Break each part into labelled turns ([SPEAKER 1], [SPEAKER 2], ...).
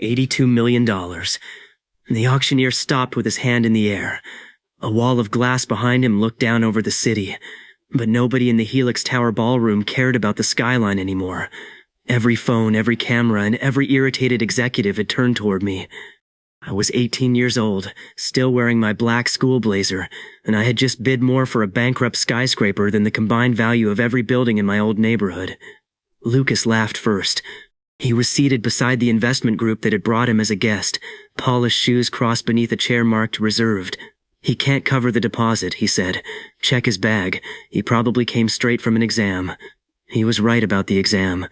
[SPEAKER 1] $82 million. The auctioneer stopped with his hand in the air. A wall of glass behind him looked down over the city, but nobody in the Helix Tower ballroom cared about the skyline anymore. Every phone, every camera, and every irritated executive had turned toward me. I was 18 years old, still wearing my black school blazer, and I had just bid more for a bankrupt skyscraper than the combined value of every building in my old neighborhood. Lucas laughed first. He was seated beside the investment group that had brought him as a guest, polished shoes crossed beneath a chair marked reserved. "He can't cover the deposit," he said. "Check his bag. He probably came straight from an exam." He was right about the exam.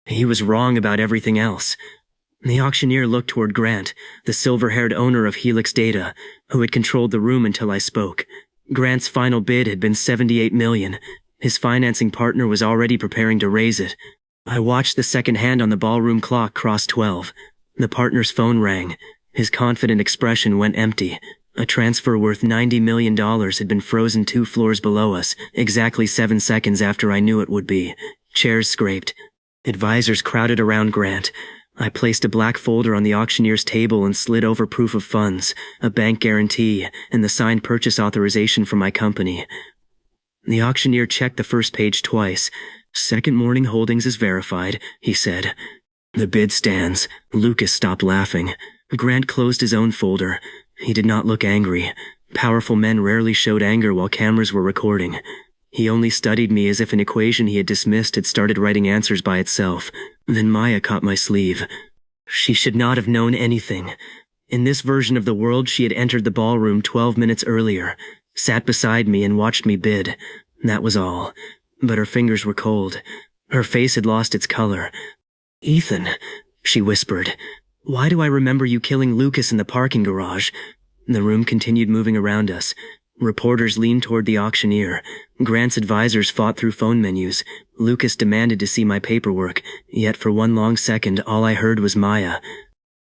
[SPEAKER 1] He was wrong about everything else. The auctioneer looked toward Grant, the silver-haired owner of Helix Data, who had controlled the room until I spoke. Grant's final bid had been $78 million. His financing partner was already preparing to raise it. I watched the second hand on the ballroom clock cross 12. The partner's phone rang. His confident expression went empty. A transfer worth $90 million had been frozen 2 floors below us, exactly 7 seconds after I knew it would be. Chairs scraped. Advisors crowded around Grant. I placed a black folder on the auctioneer's table and slid over proof of funds, a bank guarantee, and the signed purchase authorization from my company. The auctioneer checked the first page twice. "Second Morning Holdings is verified," he said. "The bid stands." Lucas stopped laughing. Grant closed his own folder. He did not look angry. Powerful men rarely showed anger while cameras were recording. He only studied me as if an equation he had dismissed had started writing answers by itself. Then Maya caught my sleeve. She should not have known anything. In this version of the world, she had entered the ballroom 12 minutes earlier, sat beside me and watched me bid. That was all. But her fingers were cold. Her face had lost its color. "Ethan," she whispered, "why do I remember you killing Lucas in the parking garage?" The room continued moving around us. Reporters leaned toward the auctioneer. Grant's advisors fought through phone menus. Lucas demanded to see my paperwork, yet for one long second all I heard was Maya.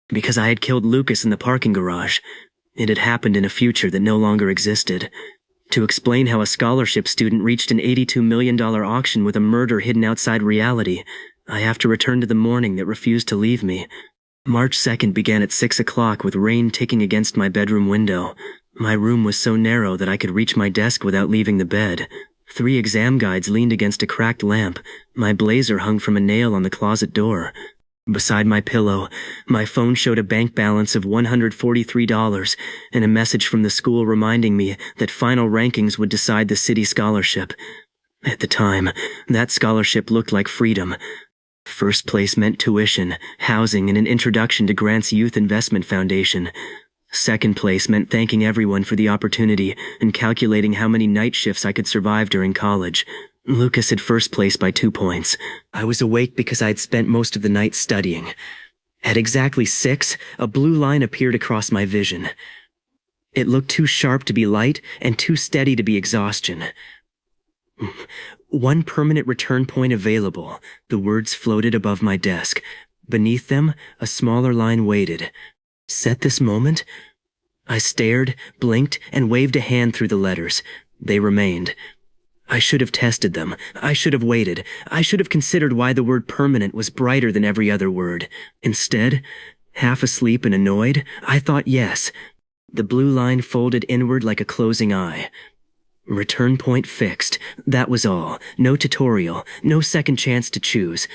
[SPEAKER 1] Because I had killed Lucas in the parking garage. It had happened in a future that no longer existed. To explain how a scholarship student reached an $82 million auction with a murder hidden outside reality, I have to return to the morning that refused to leave me. March 2nd began at 6 o'clock with rain ticking against my bedroom window. My room was so narrow that I could reach my desk without leaving the bed. 3 exam guides leaned against a cracked lamp. My blazer hung from a nail on the closet door. Beside my pillow, my phone showed a bank balance of $143 and a message from the school reminding me that final rankings would decide the city scholarship. At the time, that scholarship looked like freedom. First place meant tuition, housing, and an introduction to Grant's Youth Investment Foundation. Second place meant thanking everyone for the opportunity and calculating how many night shifts I could survive during college. Lucas had first place by 2 points. I was awake because I had spent most of the night studying. At exactly 6, a blue line appeared across my vision. It looked too sharp to be light and too steady to be exhaustion. "One permanent return point available," the words floated above my desk. Beneath them, a smaller line waited. Set this moment? I stared, blinked, and waved a hand through the letters. They remained. I should have tested them. I should have waited. I should have considered why the word permanent was brighter than every other word. Instead, half asleep and annoyed, I thought yes. The blue line folded inward like a closing eye. Return point fixed. That was all. No tutorial. No second chance to choose.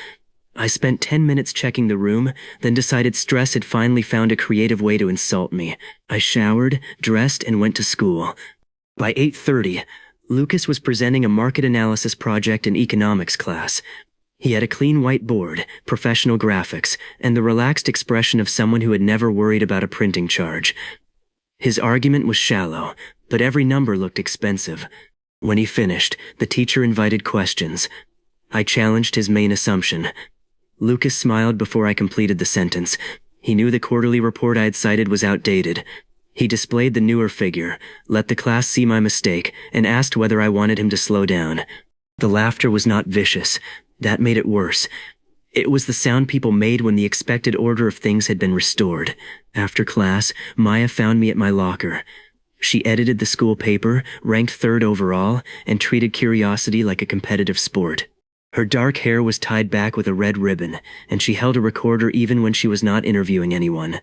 [SPEAKER 1] I spent 10 minutes checking the room, then decided stress had finally found a creative way to insult me. I showered, dressed, and went to school. By 8:30, Lucas was presenting a market analysis project in economics class. He had a clean white board, professional graphics, and the relaxed expression of someone who had never worried about a printing charge. His argument was shallow, but every number looked expensive. When he finished, the teacher invited questions. I challenged his main assumption. Lucas smiled before I completed the sentence. He knew the quarterly report I had cited was outdated. He displayed the newer figure, let the class see my mistake, and asked whether I wanted him to slow down. The laughter was not vicious. That made it worse. It was the sound people made when the expected order of things had been restored. After class, Maya found me at my locker. She edited the school paper, ranked 3rd overall, and treated curiosity like a competitive sport. Her dark hair was tied back with a red ribbon, and she held a recorder even when she was not interviewing anyone.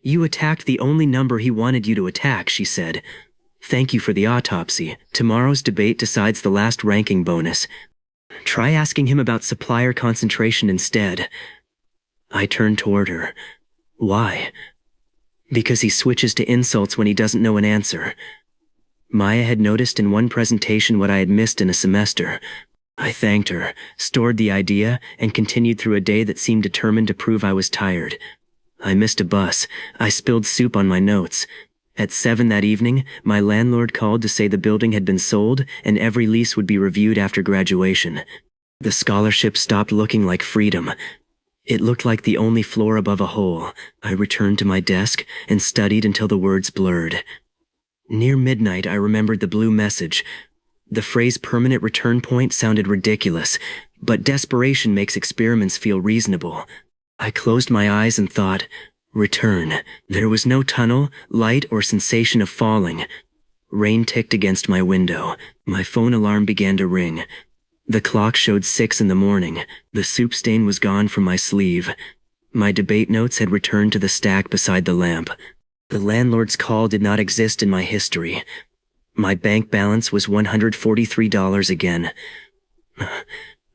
[SPEAKER 1] "You attacked the only number he wanted you to attack," she said. "Thank you for the autopsy. Tomorrow's debate decides the last ranking bonus. Try asking him about supplier concentration instead." I turned toward her. "Why?" "Because he switches to insults when he doesn't know an answer." Maya had noticed in one presentation what I had missed in a semester. I thanked her, stored the idea, and continued through a day that seemed determined to prove I was tired. I missed a bus. I spilled soup on my notes. At 7 that evening, my landlord called to say the building had been sold and every lease would be reviewed after graduation. The scholarship stopped looking like freedom. It looked like the only floor above a hole. I returned to my desk and studied until the words blurred. Near midnight, I remembered the blue message. The phrase permanent return point sounded ridiculous, but desperation makes experiments feel reasonable. I closed my eyes and thought, return. There was no tunnel, light, or sensation of falling. Rain ticked against my window. My phone alarm began to ring. The clock showed 6 in the morning. The soup stain was gone from my sleeve. My debate notes had returned to the stack beside the lamp. The landlord's call did not exist in my history. My bank balance was $143 again.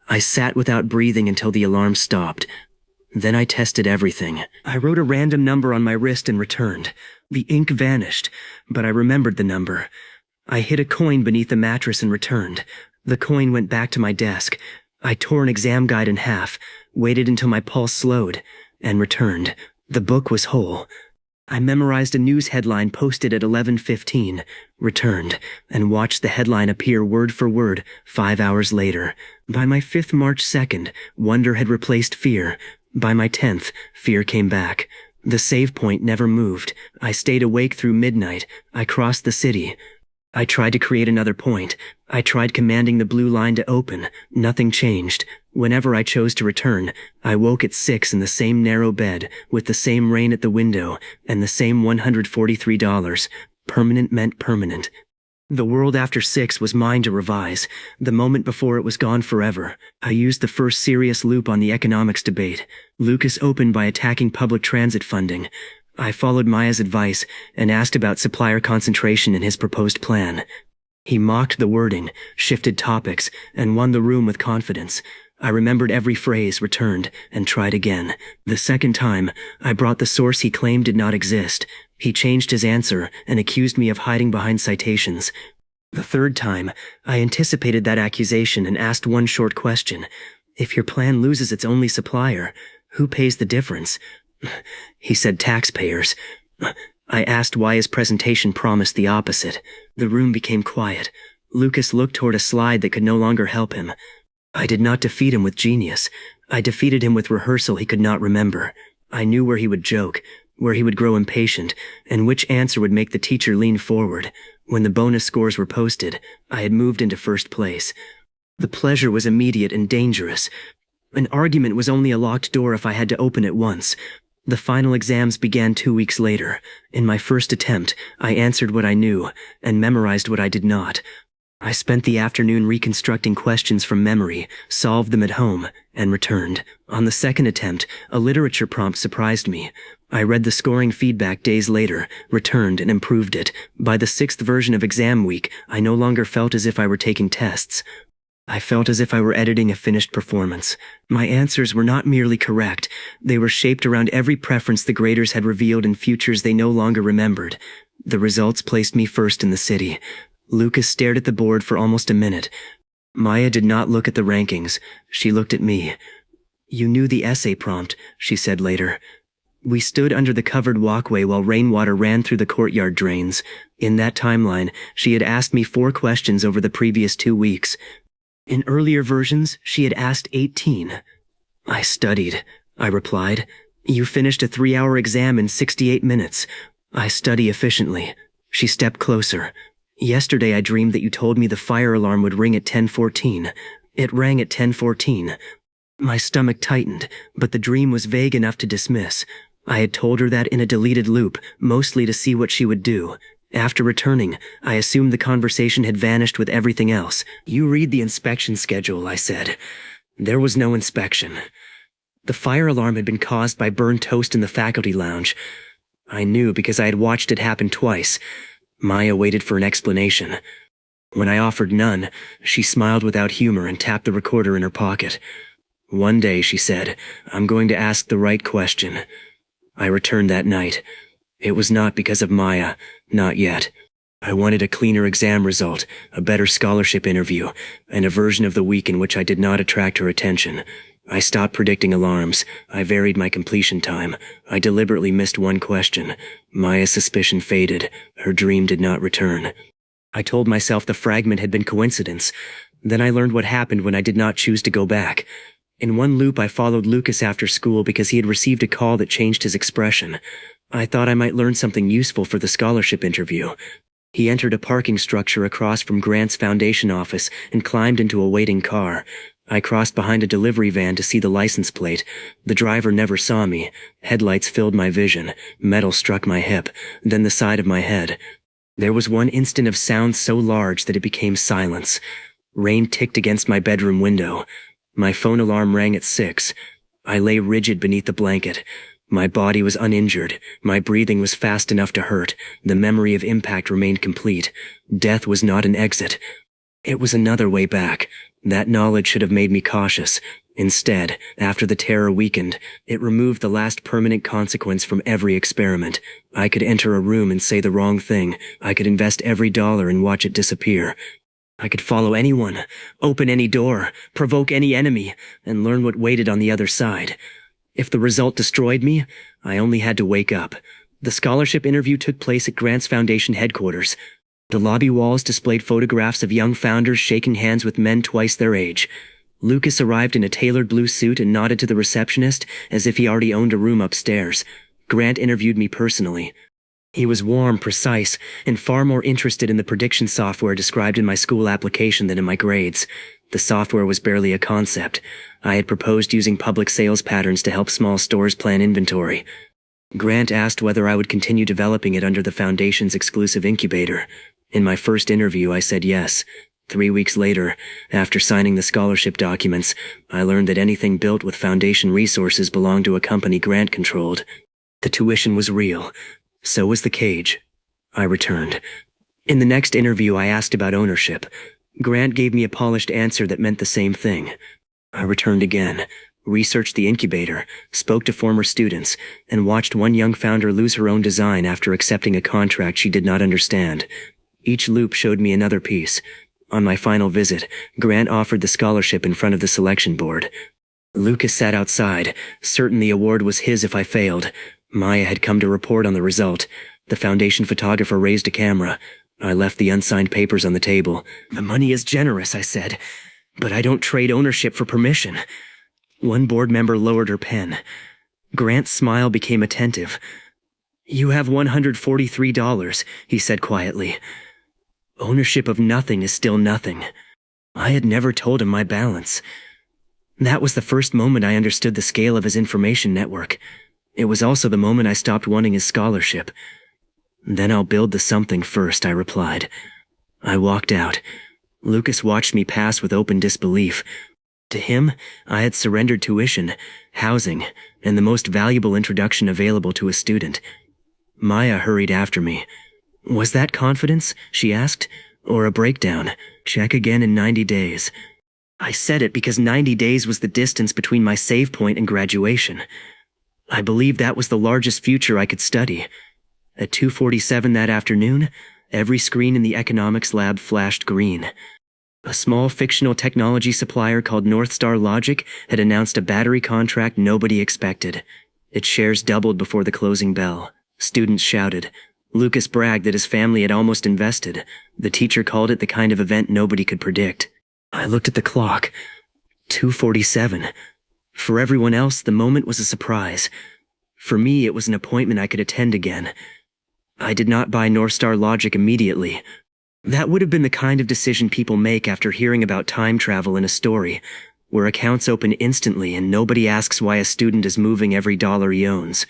[SPEAKER 1] I sat without breathing until the alarm stopped. Then I tested everything. I wrote a random number on my wrist and returned. The ink vanished, but I remembered the number. I hid a coin beneath the mattress and returned. The coin went back to my desk. I tore an exam guide in half, waited until my pulse slowed, and returned. The book was whole. I memorized a news headline posted at 11:15, returned, and watched the headline appear word for word 5 hours later. By my 5th March 2nd, wonder had replaced fear. By my 10th, fear came back. The save point never moved. I stayed awake through midnight. I crossed the city. I tried to create another point. I tried commanding the blue line to open. Nothing changed. Whenever I chose to return, I woke at 6 in the same narrow bed, with the same rain at the window, and the same $143. Permanent meant permanent. The world after 6 was mine to revise. The moment before it was gone forever. I used the first serious loop on the economics debate. Lucas opened by attacking public transit funding. I followed Maya's advice and asked about supplier concentration in his proposed plan. He mocked the wording, shifted topics, and won the room with confidence. I remembered every phrase, returned, and tried again. The second time, I brought the source he claimed did not exist. He changed his answer and accused me of hiding behind citations. The third time, I anticipated that accusation and asked one short question. If your plan loses its only supplier, who pays the difference? He said taxpayers. I asked why his presentation promised the opposite. The room became quiet. Lucas looked toward a slide that could no longer help him. I did not defeat him with genius. I defeated him with rehearsal he could not remember. I knew where he would joke, where he would grow impatient, and which answer would make the teacher lean forward. When the bonus scores were posted, I had moved into first place. The pleasure was immediate and dangerous. An argument was only a locked door if I had to open it once. The final exams began 2 weeks later. In my first attempt, I answered what I knew, and memorized what I did not. I spent the afternoon reconstructing questions from memory, solved them at home, and returned. On the second attempt, a literature prompt surprised me. I read the scoring feedback days later, returned, and improved it. By the 6th version of exam week, I no longer felt as if I were taking tests. I felt as if I were editing a finished performance. My answers were not merely correct. They were shaped around every preference the graders had revealed in futures they no longer remembered. The results placed me first in the city. Lucas stared at the board for almost a minute. Maya did not look at the rankings. She looked at me. "You knew the essay prompt," she said later. We stood under the covered walkway while rainwater ran through the courtyard drains. In that timeline, she had asked me 4 questions over the previous 2 weeks. In earlier versions, she had asked 18. "I studied," I replied. "You finished a 3-hour exam in 68 minutes. I study efficiently." She stepped closer. "Yesterday I dreamed that you told me the fire alarm would ring at 10:14. It rang at 10:14. My stomach tightened, but the dream was vague enough to dismiss. I had told her that in a deleted loop, mostly to see what she would do. After returning, I assumed the conversation had vanished with everything else. "You read the inspection schedule," I said. There was no inspection. The fire alarm had been caused by burned toast in the faculty lounge. I knew because I had watched it happen twice. Maya waited for an explanation. When I offered none, she smiled without humor and tapped the recorder in her pocket. One day, she said, I'm going to ask the right question. I returned that night. It was not because of Maya, not yet. I wanted a cleaner exam result, a better scholarship interview, and a version of the week in which I did not attract her attention. I stopped predicting alarms. I varied my completion time. I deliberately missed one question. Maya's suspicion faded. Her dream did not return. I told myself the fragment had been coincidence. Then I learned what happened when I did not choose to go back. In one loop, I followed Lucas after school because he had received a call that changed his expression. I thought I might learn something useful for the scholarship interview. He entered a parking structure across from Grant's foundation office and climbed into a waiting car. I crossed behind a delivery van to see the license plate. The driver never saw me. Headlights filled my vision. Metal struck my hip, then the side of my head. There was one instant of sound so large that it became silence. Rain ticked against my bedroom window. My phone alarm rang at 6. I lay rigid beneath the blanket. My body was uninjured. My breathing was fast enough to hurt. The memory of impact remained complete. Death was not an exit. It was another way back. That knowledge should have made me cautious. Instead, after the terror weakened, it removed the last permanent consequence from every experiment. I could enter a room and say the wrong thing. I could invest every dollar and watch it disappear. I could follow anyone, open any door, provoke any enemy, and learn what waited on the other side. If the result destroyed me, I only had to wake up. The scholarship interview took place at Grant's Foundation headquarters. The lobby walls displayed photographs of young founders shaking hands with men twice their age. Lucas arrived in a tailored blue suit and nodded to the receptionist as if he already owned a room upstairs. Grant interviewed me personally. He was warm, precise, and far more interested in the prediction software described in my school application than in my grades. The software was barely a concept. I had proposed using public sales patterns to help small stores plan inventory. Grant asked whether I would continue developing it under the Foundation's exclusive incubator. In my first interview, I said yes. 3 weeks later, after signing the scholarship documents, I learned that anything built with Foundation resources belonged to a company Grant controlled. The tuition was real. So was the cage. I returned. In the next interview, I asked about ownership. Grant gave me a polished answer that meant the same thing. I returned again, researched the incubator, spoke to former students, and watched one young founder lose her own design after accepting a contract she did not understand. Each loop showed me another piece. On my final visit, Grant offered the scholarship in front of the selection board. Lucas sat outside, certain the award was his if I failed. Maya had come to report on the result. The Foundation photographer raised a camera. I left the unsigned papers on the table. The money is generous, I said, but I don't trade ownership for permission. One board member lowered her pen. Grant's smile became attentive. You have $143, he said quietly. Ownership of nothing is still nothing. I had never told him my balance. That was the first moment I understood the scale of his information network. It was also the moment I stopped wanting his scholarship. Then I'll build the something first, I replied. I walked out. Lucas watched me pass with open disbelief. To him, I had surrendered tuition, housing, and the most valuable introduction available to a student. Maya hurried after me. Was that confidence, she asked, or a breakdown? Check again in 90 days. I said it because 90 days was the distance between my save point and graduation. I believed that was the largest future I could study. At 2:47 that afternoon, every screen in the economics lab flashed green. A small fictional technology supplier called North Star Logic had announced a battery contract nobody expected. Its shares doubled before the closing bell. Students shouted. Lucas bragged that his family had almost invested. The teacher called it the kind of event nobody could predict. I looked at the clock. 2:47. For everyone else, the moment was a surprise. For me, it was an appointment I could attend again. I did not buy North Star Logic immediately. That would have been the kind of decision people make after hearing about time travel in a story, where accounts open instantly and nobody asks why a student is moving every dollar he owns.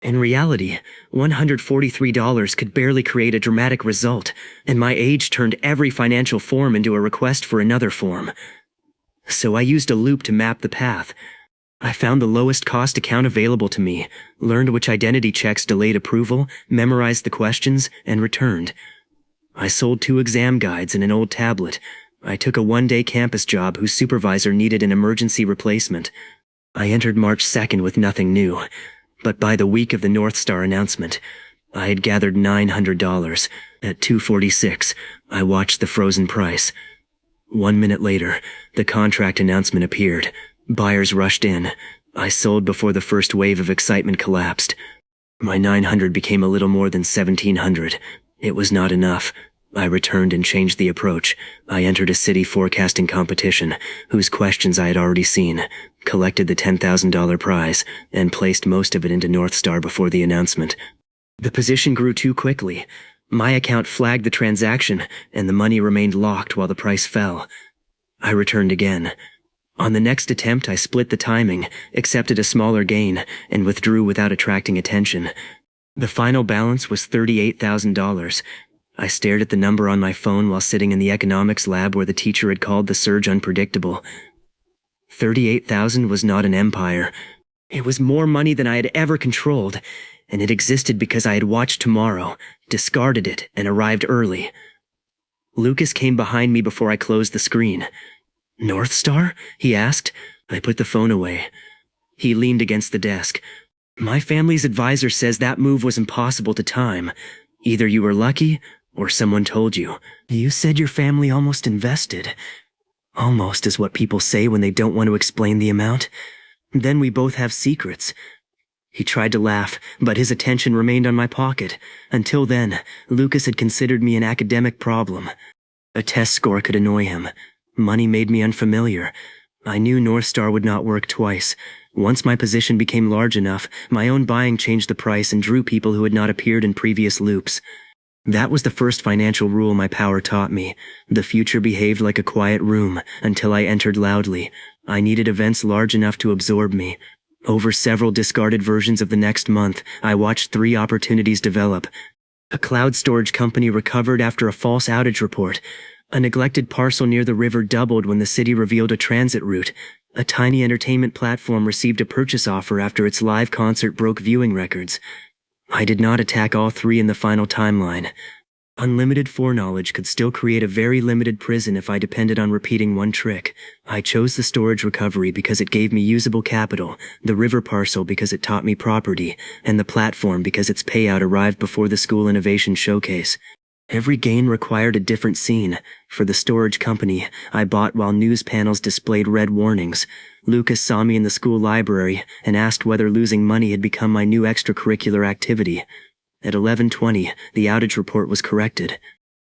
[SPEAKER 1] In reality, $143 could barely create a dramatic result, and my age turned every financial form into a request for another form. So I used a loop to map the path. I found the lowest cost account available to me, learned which identity checks delayed approval, memorized the questions, and returned. I sold 2 exam guides and an old tablet. I took a one-day campus job whose supervisor needed an emergency replacement. I entered March 2nd with nothing new, but by the week of the North Star announcement, I had gathered $900. At 2:46, I watched the frozen price. 1 minute later, the contract announcement appeared. Buyers rushed in. I sold before the first wave of excitement collapsed. My 900 became a little more than 1,700. It was not enough. I returned and changed the approach. I entered a city forecasting competition, whose questions I had already seen, collected the $10,000 prize, and placed most of it into North Star before the announcement. The position grew too quickly. My account flagged the transaction, and the money remained locked while the price fell. I returned again. On the next attempt, I split the timing, accepted a smaller gain, and withdrew without attracting attention. The final balance was $38,000. I stared at the number on my phone while sitting in the economics lab where the teacher had called the surge unpredictable. 38,000 was not an empire. It was more money than I had ever controlled, and it existed because I had watched Tomorrow, discarded it, and arrived early. Lucas came behind me before I closed the screen. "North Star?" he asked. I put the phone away. He leaned against the desk. "My family's advisor says that move was impossible to time. Either you were lucky, or someone told you. You said your family almost invested." Almost is what people say when they don't want to explain the amount. Then we both have secrets. He tried to laugh, but his attention remained on my pocket. Until then, Lucas had considered me an academic problem. A test score could annoy him. Money made me unfamiliar. I knew North Star would not work twice. Once my position became large enough, my own buying changed the price and drew people who had not appeared in previous loops. That was the first financial rule my power taught me. The future behaved like a quiet room until I entered loudly. I needed events large enough to absorb me. Over several discarded versions of the next month, I watched 3 opportunities develop. A cloud storage company recovered after a false outage report. A neglected parcel near the river doubled when the city revealed a transit route. A tiny entertainment platform received a purchase offer after its live concert broke viewing records. I did not attack all 3 in the final timeline. Unlimited foreknowledge could still create a very limited prison if I depended on repeating one trick. I chose the storage recovery because it gave me usable capital, the river parcel because it taught me property, and the platform because its payout arrived before the school innovation showcase. Every gain required a different scene. For the storage company, I bought while news panels displayed red warnings. Lucas saw me in the school library and asked whether losing money had become my new extracurricular activity. At 11:20, the outage report was corrected.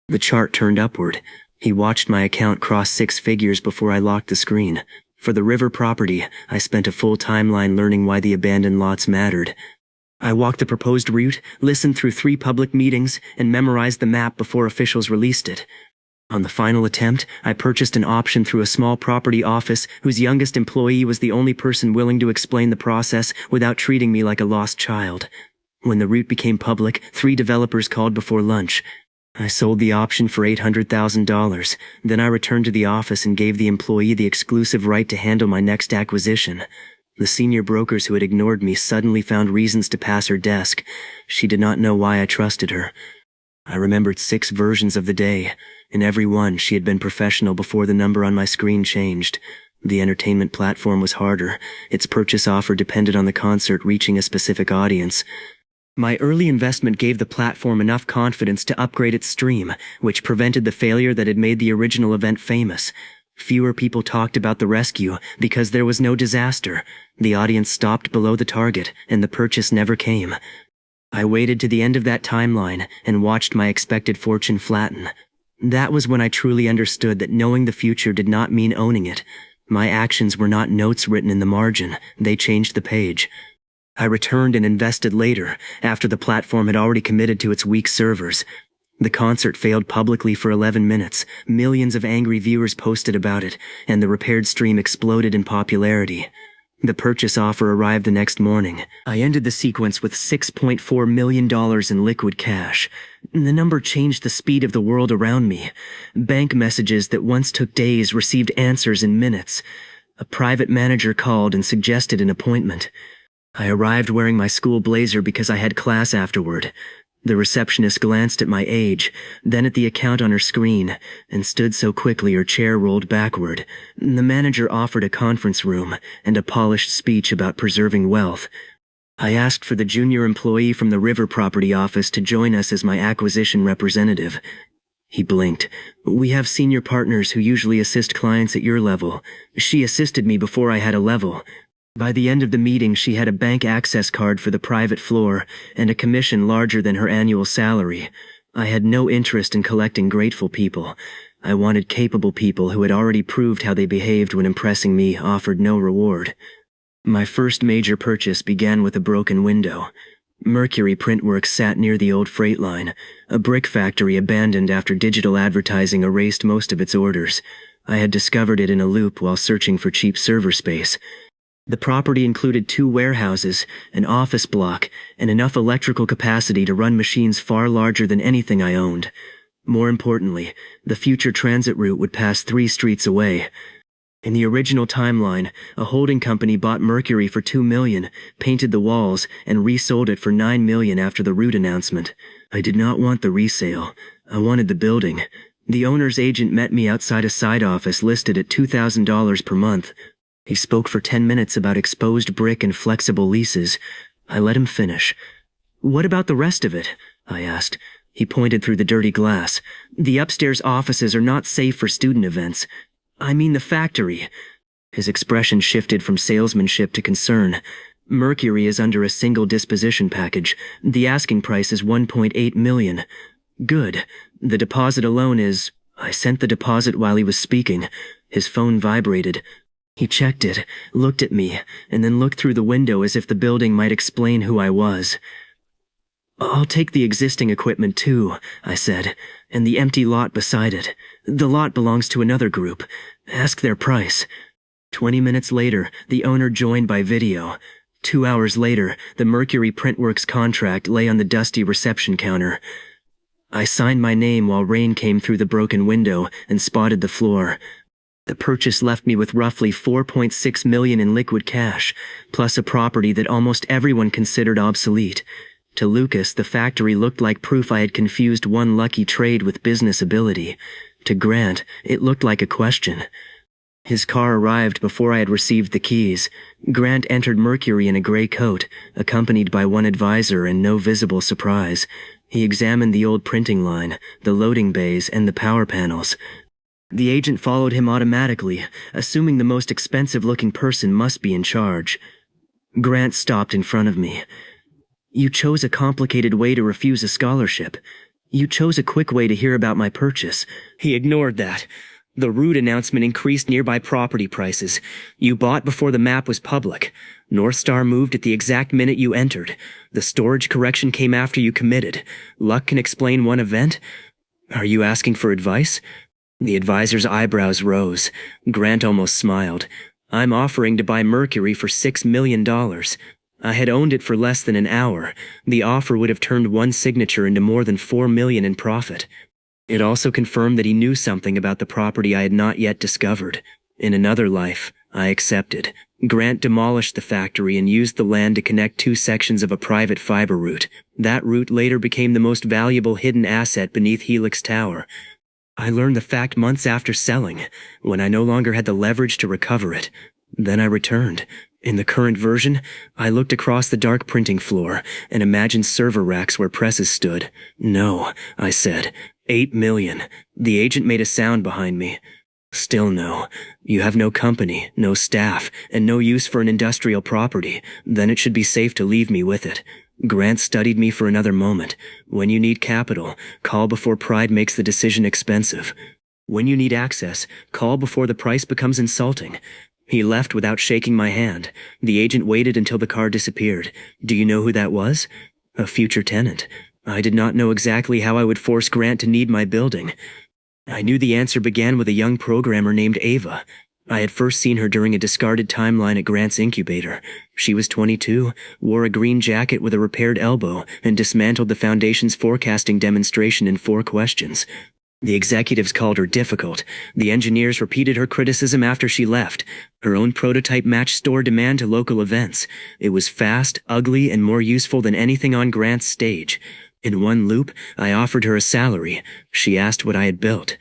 [SPEAKER 1] The chart turned upward. He watched my account cross 6 figures before I locked the screen. For the river property, I spent a full timeline learning why the abandoned lots mattered. I walked the proposed route, listened through 3 public meetings, and memorized the map before officials released it. On the final attempt, I purchased an option through a small property office whose youngest employee was the only person willing to explain the process without treating me like a lost child. When the route became public, 3 developers called before lunch. I sold the option for $800,000. Then I returned to the office and gave the employee the exclusive right to handle my next acquisition. The senior brokers who had ignored me suddenly found reasons to pass her desk. She did not know why I trusted her. I remembered 6 versions of the day. In every one, she had been professional before the number on my screen changed. The entertainment platform was harder. Its purchase offer depended on the concert reaching a specific audience. My early investment gave the platform enough confidence to upgrade its stream, which prevented the failure that had made the original event famous. Fewer people talked about the rescue because there was no disaster. The audience stopped below the target, and the purchase never came. I waited to the end of that timeline and watched my expected fortune flatten. That was when I truly understood that knowing the future did not mean owning it. My actions were not notes written in the margin. They changed the page. I returned and invested later, after the platform had already committed to its weak servers. The concert failed publicly for 11 minutes. Millions of angry viewers posted about it, and the repaired stream exploded in popularity. The purchase offer arrived the next morning. I ended the sequence with $6.4 million in liquid cash. The number changed the speed of the world around me. Bank messages that once took days received answers in minutes. A private manager called and suggested an appointment. I arrived wearing my school blazer because I had class afterward. The receptionist glanced at my age, then at the account on her screen, and stood so quickly her chair rolled backward. The manager offered a conference room and a polished speech about preserving wealth. I asked for the junior employee from the River Property Office to join us as my acquisition representative. He blinked. We have senior partners who usually assist clients at your level. She assisted me before I had a level. By the end of the meeting, she had a bank access card for the private floor and a commission larger than her annual salary. I had no interest in collecting grateful people. I wanted capable people who had already proved how they behaved when impressing me offered no reward. My first major purchase began with a broken window. Mercury Printworks sat near the old freight line, a brick factory abandoned after digital advertising erased most of its orders. I had discovered it in a loop while searching for cheap server space. The property included 2 warehouses, an office block, and enough electrical capacity to run machines far larger than anything I owned. More importantly, the future transit route would pass 3 streets away. In the original timeline, a holding company bought Mercury for $2 million, painted the walls, and resold it for $9 million after the route announcement. I did not want the resale. I wanted the building. The owner's agent met me outside a side office listed at $2,000 per month. He spoke for 10 minutes about exposed brick and flexible leases. I let him finish. What about the rest of it? I asked. He pointed through the dirty glass. The upstairs offices are not safe for student events. I mean the factory. His expression shifted from salesmanship to concern. Mercury is under a single disposition package. The asking price is $1.8 million. Good. The deposit alone is... I sent the deposit while he was speaking. His phone vibrated. He checked it, looked at me, and then looked through the window as if the building might explain who I was. I'll take the existing equipment too, I said, and the empty lot beside it. The lot belongs to another group. Ask their price. 20 minutes later, the owner joined by video. 2 hours later, the Mercury Printworks contract lay on the dusty reception counter. I signed my name while rain came through the broken window and spotted the floor. The purchase left me with roughly $4.6 million in liquid cash, plus a property that almost everyone considered obsolete. To Lucas, the factory looked like proof I had confused one lucky trade with business ability. To Grant, it looked like a question. His car arrived before I had received the keys. Grant entered Mercury in a gray coat, accompanied by one advisor and no visible surprise. He examined the old printing line, the loading bays, and the power panels. The agent followed him automatically, assuming the most expensive-looking person must be in charge. Grant stopped in front of me. You chose a complicated way to refuse a scholarship. You chose a quick way to hear about my purchase. He ignored that. The route announcement increased nearby property prices. You bought before the map was public. North Star moved at the exact minute you entered. The storage correction came after you committed. Luck can explain one event? Are you asking for advice? The advisor's eyebrows rose. Grant almost smiled. I'm offering to buy Mercury for $6 million. I had owned it for less than an hour. The offer would have turned one signature into more than $4 million in profit. It also confirmed that he knew something about the property I had not yet discovered. In another life, I accepted. Grant demolished the factory and used the land to connect 2 sections of a private fiber route. That route later became the most valuable hidden asset beneath Helix Tower. I learned the fact months after selling, when I no longer had the leverage to recover it. Then I returned. In the current version, I looked across the dark printing floor and imagined server racks where presses stood. No, I said. $8 million. The agent made a sound behind me. Still no. You have no company, no staff, and no use for an industrial property. Then it should be safe to leave me with it. Grant studied me for another moment. When you need capital, call before pride makes the decision expensive. When you need access, call before the price becomes insulting. He left without shaking my hand. The agent waited until the car disappeared. Do you know who that was? A future tenant. I did not know exactly how I would force Grant to need my building. I knew the answer began with a young programmer named Ava. I had first seen her during a discarded timeline at Grant's incubator. She was 22, wore a green jacket with a repaired elbow, and dismantled the Foundation's forecasting demonstration in 4 questions. The executives called her difficult. The engineers repeated her criticism after she left. Her own prototype matched store demand to local events. It was fast, ugly, and more useful than anything on Grant's stage. In one loop, I offered her a salary. She asked what I had built.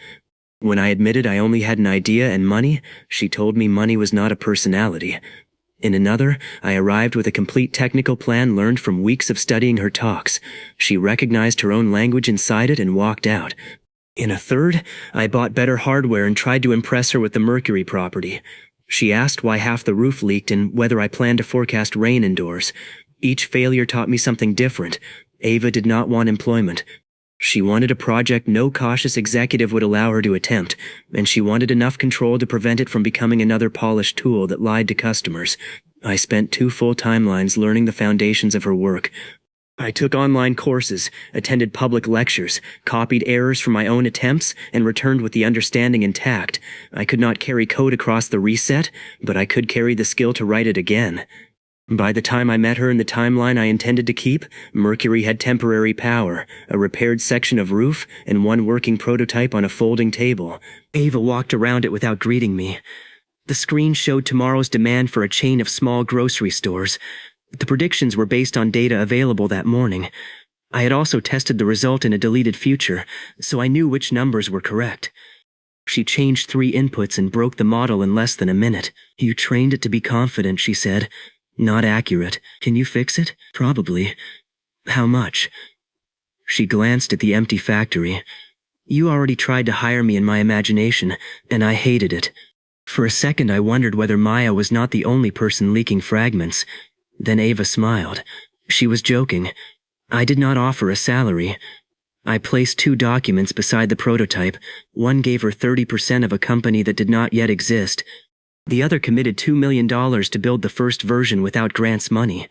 [SPEAKER 1] When I admitted I only had an idea and money, she told me money was not a personality. In another, I arrived with a complete technical plan learned from weeks of studying her talks. She recognized her own language inside it and walked out. In a third, I bought better hardware and tried to impress her with the Mercury property. She asked why half the roof leaked and whether I planned to forecast rain indoors. Each failure taught me something different. Ava did not want employment. She wanted a project no cautious executive would allow her to attempt, and she wanted enough control to prevent it from becoming another polished tool that lied to customers. I spent 2 full timelines learning the foundations of her work. I took online courses, attended public lectures, copied errors from my own attempts, and returned with the understanding intact. I could not carry code across the reset, but I could carry the skill to write it again. By the time I met her in the timeline I intended to keep, Mercury had temporary power, a repaired section of roof, and 1 working prototype on a folding table. Ava walked around it without greeting me. The screen showed tomorrow's demand for a chain of small grocery stores. The predictions were based on data available that morning. I had also tested the result in a deleted future, so I knew which numbers were correct. She changed 3 inputs and broke the model in less than a minute. "You trained it to be confident," she said. "Not accurate. Can you fix it?" "Probably." "How much?" She glanced at the empty factory. "You already tried to hire me in my imagination, and I hated it." For a second I wondered whether Maya was not the only person leaking fragments. Then Ava smiled. She was joking. I did not offer a salary. I placed 2 documents beside the prototype. One gave her 30% of a company that did not yet exist. The other committed $2 million to build the first version without Grant's money.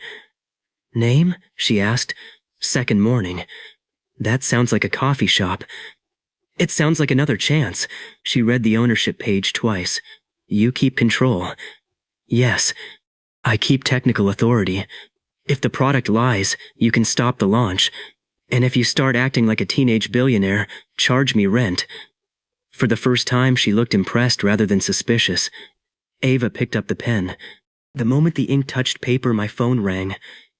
[SPEAKER 1] "Name?" she asked. "Second Morning." "That sounds like a coffee shop." "It sounds like another chance." She read the ownership page twice. "You keep control." "Yes. I keep technical authority. If the product lies, you can stop the launch. And if you start acting like a teenage billionaire, charge me rent." For the first time, she looked impressed rather than suspicious. Ava picked up the pen. The moment the ink touched paper, my phone rang.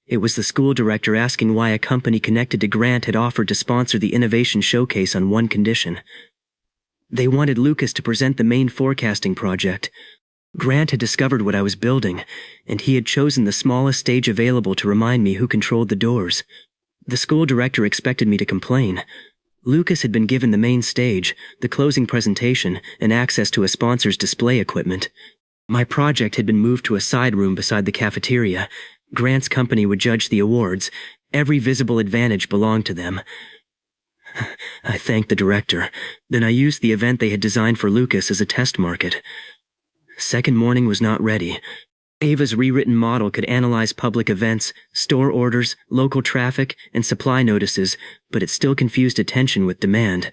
[SPEAKER 1] It was the school director asking why a company connected to Grant had offered to sponsor the innovation showcase on one condition. They wanted Lucas to present the main forecasting project. Grant had discovered what I was building, and he had chosen the smallest stage available to remind me who controlled the doors. The school director expected me to complain. Lucas had been given the main stage, the closing presentation, and access to a sponsor's display equipment. My project had been moved to a side room beside the cafeteria. Grant's company would judge the awards. Every visible advantage belonged to them. I thanked the director. Then I used the event they had designed for Lucas as a test market. Second Morning was not ready. Ava's rewritten model could analyze public events, store orders, local traffic, and supply notices, but it still confused attention with demand.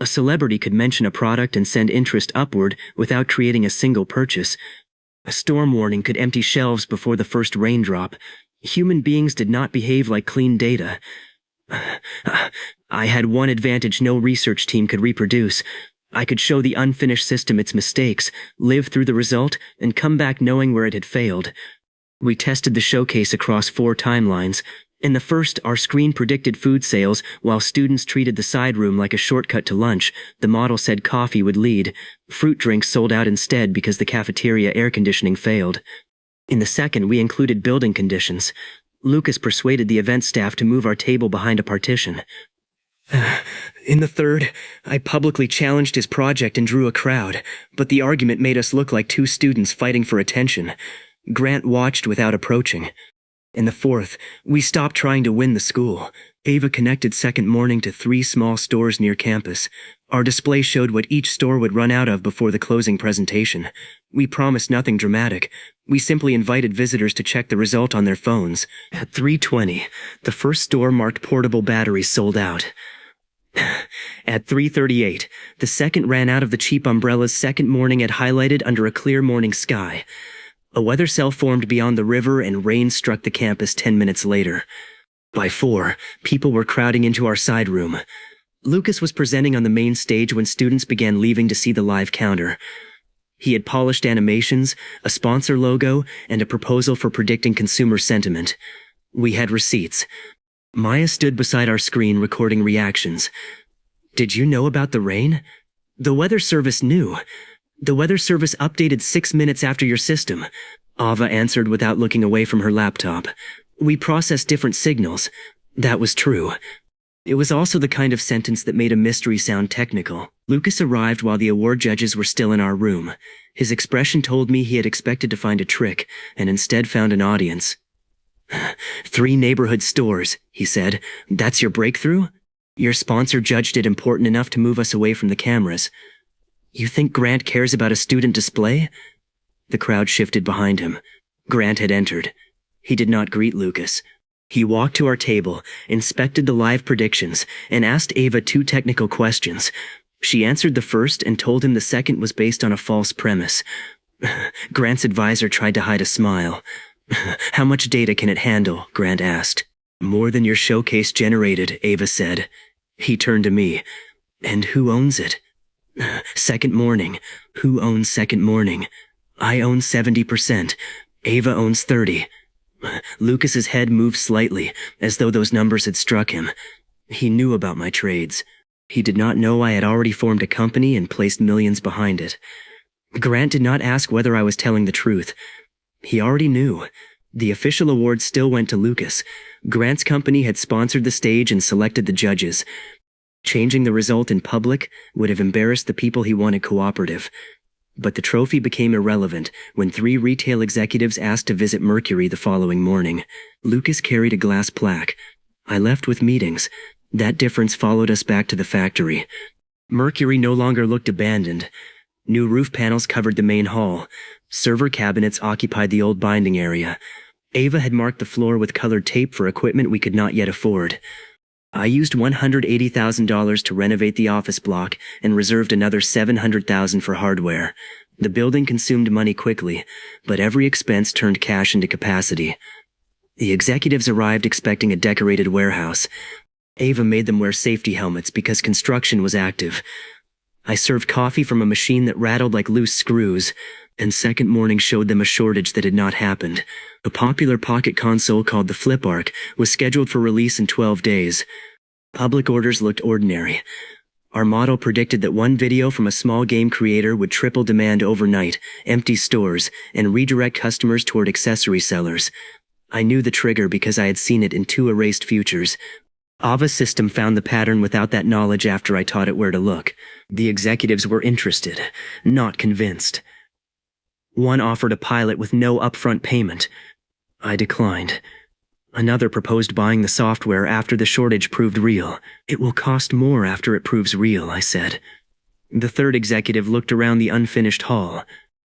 [SPEAKER 1] A celebrity could mention a product and send interest upward without creating a single purchase. A storm warning could empty shelves before the first raindrop. Human beings did not behave like clean data. I had one advantage no research team could reproduce. I could show the unfinished system its mistakes, live through the result, and come back knowing where it had failed. We tested the showcase across 4 timelines. In the first, our screen predicted food sales, while students treated the side room like a shortcut to lunch. The model said coffee would lead. Fruit drinks sold out instead because the cafeteria air conditioning failed. In the second, we included building conditions. Lucas persuaded the event staff to move our table behind a partition. In the third, I publicly challenged his project and drew a crowd, but the argument made us look like 2 students fighting for attention. Grant watched without approaching. In the fourth, we stopped trying to win the school. Ava connected Second Morning to 3 small stores near campus. Our display showed what each store would run out of before the closing presentation. We promised nothing dramatic. We simply invited visitors to check the result on their phones. At 3:20, the first store marked portable batteries sold out. At 3:38, the second ran out of the cheap umbrella's second morning had highlighted under a clear morning sky. A weather cell formed beyond the river and rain struck the campus 10 minutes later. By 4, people were crowding into our side room. Lucas was presenting on the main stage when students began leaving to see the live counter. He had polished animations, a sponsor logo, and a proposal for predicting consumer sentiment. We had receipts. Maya stood beside our screen recording reactions. Did you know about the rain? The weather service knew. The weather service updated 6 minutes after your system. Ava answered without looking away from her laptop. We processed different signals. That was true. It was also the kind of sentence that made a mystery sound technical. Lucas arrived while the award judges were still in our room. His expression told me he had expected to find a trick, and instead found an audience. 3 neighborhood stores, he said. That's your breakthrough? Your sponsor judged it important enough to move us away from the cameras. You think Grant cares about a student display? The crowd shifted behind him. Grant had entered. He did not greet Lucas. He walked to our table, inspected the live predictions, and asked Ava 2 technical questions. She answered the first and told him the second was based on a false premise. Grant's advisor tried to hide a smile. How much data can it handle? Grant asked. More than your showcase generated, Ava said. He turned to me. And who owns it? Second Morning. Who owns Second Morning? I own 70%. Ava owns 30%. Lucas's head moved slightly, as though those numbers had struck him. He knew about my trades. He did not know I had already formed a company and placed millions behind it. Grant did not ask whether I was telling the truth. He already knew. The official award still went to Lucas. Grant's company had sponsored the stage and selected the judges. Changing the result in public would have embarrassed the people he wanted cooperative. But the trophy became irrelevant when 3 retail executives asked to visit Mercury the following morning. Lucas carried a glass plaque. I left with meetings. That difference followed us back to the factory. Mercury no longer looked abandoned. New roof panels covered the main hall. Server cabinets occupied the old binding area. Ava had marked the floor with colored tape for equipment we could not yet afford. I used $180,000 to renovate the office block and reserved another $700,000 for hardware. The building consumed money quickly, but every expense turned cash into capacity. The executives arrived expecting a decorated warehouse. Ava made them wear safety helmets because construction was active. I served coffee from a machine that rattled like loose screws, and Second Morning showed them a shortage that had not happened. A popular pocket console called the Flip Arc was scheduled for release in 12 days. Public orders looked ordinary. Our model predicted that one video from a small game creator would triple demand overnight, empty stores, and redirect customers toward accessory sellers. I knew the trigger because I had seen it in 2 erased futures. Ava's system found the pattern without that knowledge after I taught it where to look. The executives were interested, not convinced. One offered a pilot with no upfront payment. I declined. Another proposed buying the software after the shortage proved real. It will cost more after it proves real, I said. The third executive looked around the unfinished hall.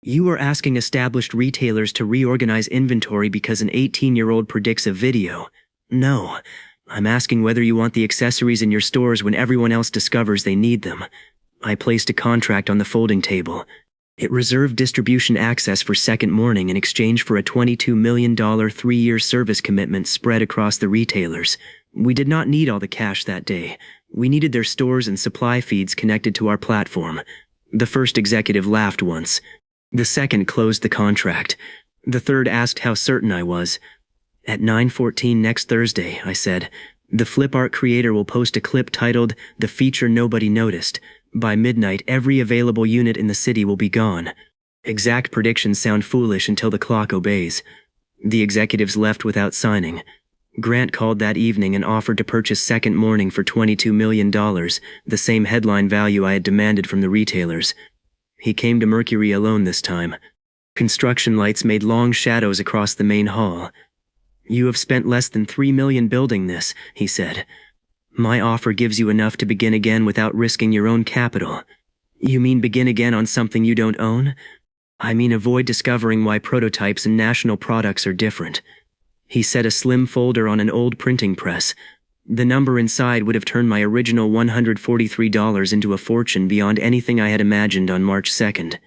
[SPEAKER 1] You are asking established retailers to reorganize inventory because an 18-year-old predicts a video. No. I'm asking whether you want the accessories in your stores when everyone else discovers they need them. I placed a contract on the folding table. It reserved distribution access for Second Morning in exchange for a $22 million 3-year service commitment spread across the retailers. We did not need all the cash that day. We needed their stores and supply feeds connected to our platform. The first executive laughed once. The second closed the contract. The third asked how certain I was. At 9:14 next Thursday, I said. The Flip Art creator will post a clip titled, "The Feature Nobody Noticed." By midnight, every available unit in the city will be gone. Exact predictions sound foolish until the clock obeys. The executives left without signing. Grant called that evening and offered to purchase Second Morning for $22 million, the same headline value I had demanded from the retailers. He came to Mercury alone this time. Construction lights made long shadows across the main hall. You have spent less than $3 million building this, he said. My offer gives you enough to begin again without risking your own capital. You mean begin again on something you don't own? I mean avoid discovering why prototypes and national products are different. He set a slim folder on an old printing press. The number inside would have turned my original $143 into a fortune beyond anything I had imagined on March 2nd.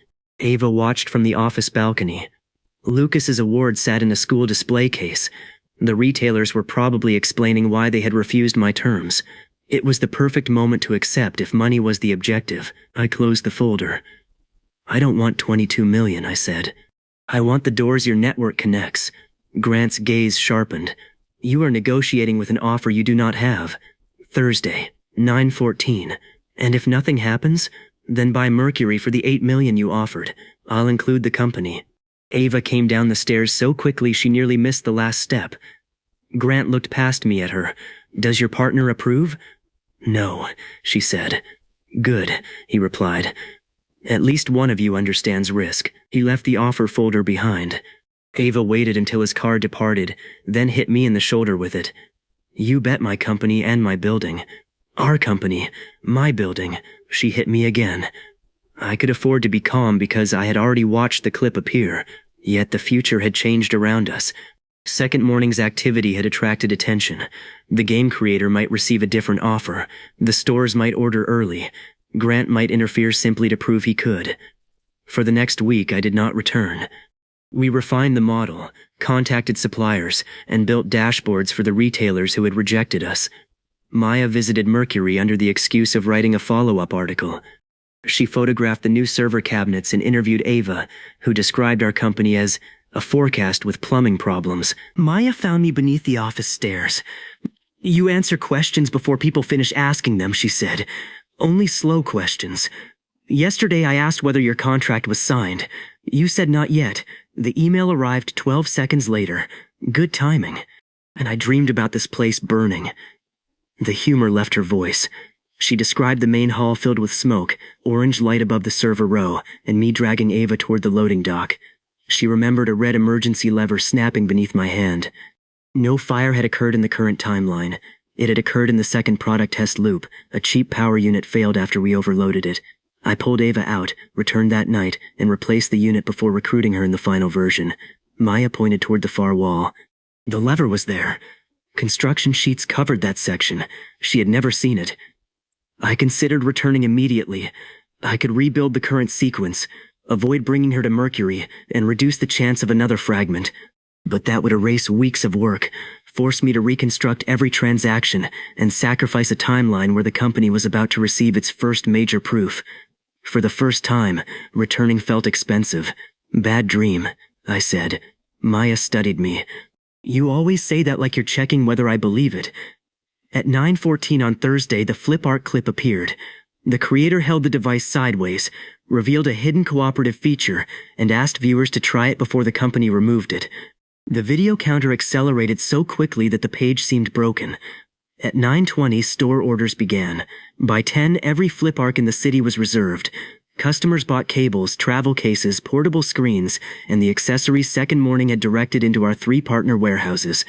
[SPEAKER 1] Ava watched from the office balcony. Lucas's award sat in a school display case. The retailers were probably explaining why they had refused my terms. It was the perfect moment to accept if money was the objective. I closed the folder. I don't want $22 million, I said. I want the doors your network connects. Grant's gaze sharpened. You are negotiating with an offer you do not have. Thursday, 9/14. And if nothing happens, then buy Mercury for the $8 million you offered. I'll include the company. Ava came down the stairs so quickly she nearly missed the last step. Grant looked past me at her. Does your partner approve? No, she said. Good, he replied. At least one of you understands risk. He left the offer folder behind. Ava waited until his car departed, then hit me in the shoulder with it. You bet my company and my building. Our company, my building. She hit me again. I could afford to be calm because I had already watched the clip appear, yet the future had changed around us. Second morning's activity had attracted attention. The game creator might receive a different offer. The stores might order early. Grant might interfere simply to prove he could. For the next week, I did not return. We refined the model, contacted suppliers, and built dashboards for the retailers who had rejected us. Maya visited Mercury under the excuse of writing a follow-up article. She photographed the new server cabinets and interviewed Ava, who described our company as a forecast with plumbing problems. Maya found me beneath the office stairs. You answer questions before people finish asking them, she said. Only slow questions. Yesterday I asked whether your contract was signed. You said not yet. The email arrived 12 seconds later. Good timing. And I dreamed about this place burning. The humor left her voice. She described the main hall filled with smoke, orange light above the server row, and me dragging Ava toward the loading dock. She remembered a red emergency lever snapping beneath my hand. No fire had occurred in the current timeline. It had occurred in the second product test loop. A cheap power unit failed after we overloaded it. I pulled Ava out, returned that night, and replaced the unit before recruiting her in the final version. Maya pointed toward the far wall. The lever was there. Construction sheets covered that section. She had never seen it. I considered returning immediately. I could rebuild the current sequence, avoid bringing her to Mercury, and reduce the chance of another fragment. But that would erase weeks of work, force me to reconstruct every transaction, and sacrifice a timeline where the company was about to receive its first major proof. For the first time, returning felt expensive. Bad dream, I said. Maya studied me. You always say that like you're checking whether I believe it. At 9:14 on Thursday, the flip art clip appeared. The creator held the device sideways, revealed a hidden cooperative feature, and asked viewers to try it before the company removed it. The video counter accelerated so quickly that the page seemed broken. At 9:20, store orders began. By 10, every flip arc in the city was reserved. Customers bought cables, travel cases, portable screens, and the accessories second morning had directed into our 3 partner warehouses.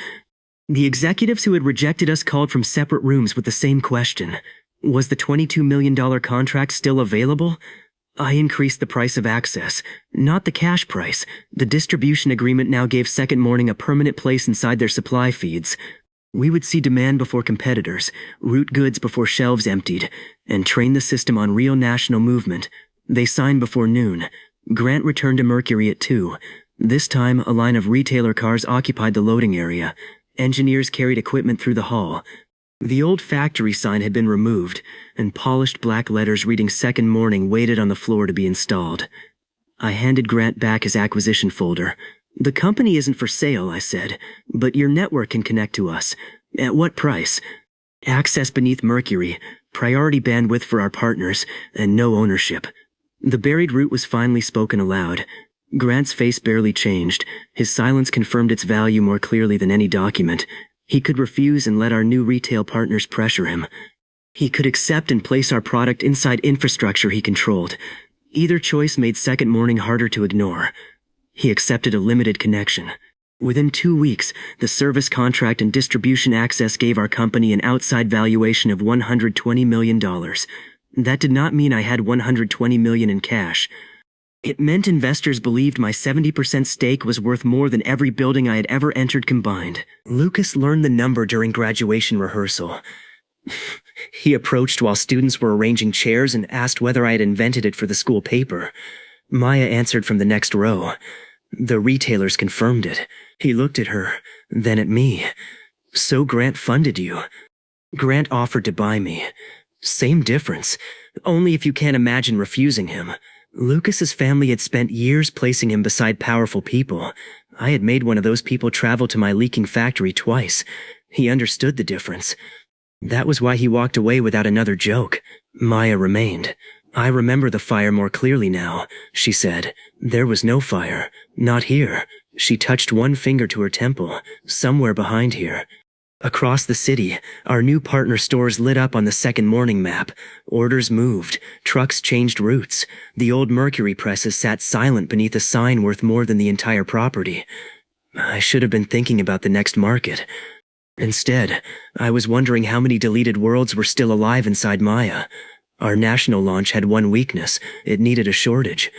[SPEAKER 1] The executives who had rejected us called from separate rooms with the same question. Was the $22 million contract still available? I increased the price of access, not the cash price. The distribution agreement now gave second morning a permanent place inside their supply feeds. We would see demand before competitors, route goods before shelves emptied, and train the system on real national movement. They signed before noon. Grant returned to Mercury at 2. This time, a line of retailer cars occupied the loading area. Engineers carried equipment through the hall. The old factory sign had been removed, and polished black letters reading second morning waited on the floor to be installed. I handed Grant back his acquisition folder. The company isn't for sale, I said, but your network can connect to us. At what price? Access beneath Mercury, priority bandwidth for our partners, and no ownership. The buried route was finally spoken aloud. Grant's face barely changed. His silence confirmed its value more clearly than any document. He could refuse and let our new retail partners pressure him. He could accept and place our product inside infrastructure he controlled. Either choice made second morning harder to ignore. He accepted a limited connection. Within 2 weeks, the service contract and distribution access gave our company an outside valuation of $120 million. That did not mean I had $120 million in cash. It meant investors believed my 70% stake was worth more than every building I had ever entered combined. Lucas learned the number during graduation rehearsal. He approached while students were arranging chairs and asked whether I had invented it for the school paper. Maya answered from the next row. The retailers confirmed it. He looked at her, then at me. So Grant funded you. Grant offered to buy me. Same difference. Only if you can't imagine refusing him. Lucas's family had spent years placing him beside powerful people. I had made one of those people travel to my leaking factory twice. He understood the difference. That was why he walked away without another joke. Maya remained. I remember the fire more clearly now, she said. There was no fire. Not here. She touched one finger to her temple, somewhere behind here. Across the city, our new partner stores lit up on the second morning map. Orders moved. Trucks changed routes. The old mercury presses sat silent beneath a sign worth more than the entire property. I should have been thinking about the next market. Instead, I was wondering how many deleted worlds were still alive inside Maya. Our national launch had one weakness. It needed a shortage.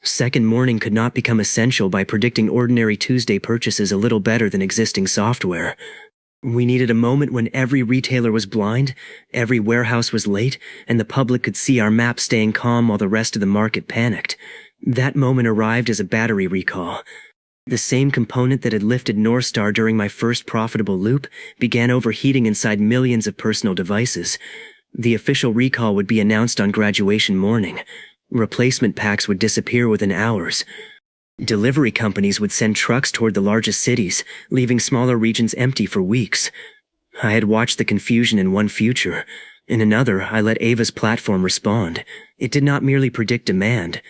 [SPEAKER 1] Second morning could not become essential by predicting ordinary Tuesday purchases a little better than existing software. We needed a moment when every retailer was blind, every warehouse was late, and the public could see our map staying calm while the rest of the market panicked. That moment arrived as a battery recall. The same component that had lifted North Star during my first profitable loop began overheating inside millions of personal devices. The official recall would be announced on graduation morning. Replacement packs would disappear within hours. Delivery companies would send trucks toward the largest cities, leaving smaller regions empty for weeks. I had watched the confusion in one future. In another, I let Ava's platform respond. It did not merely predict demand.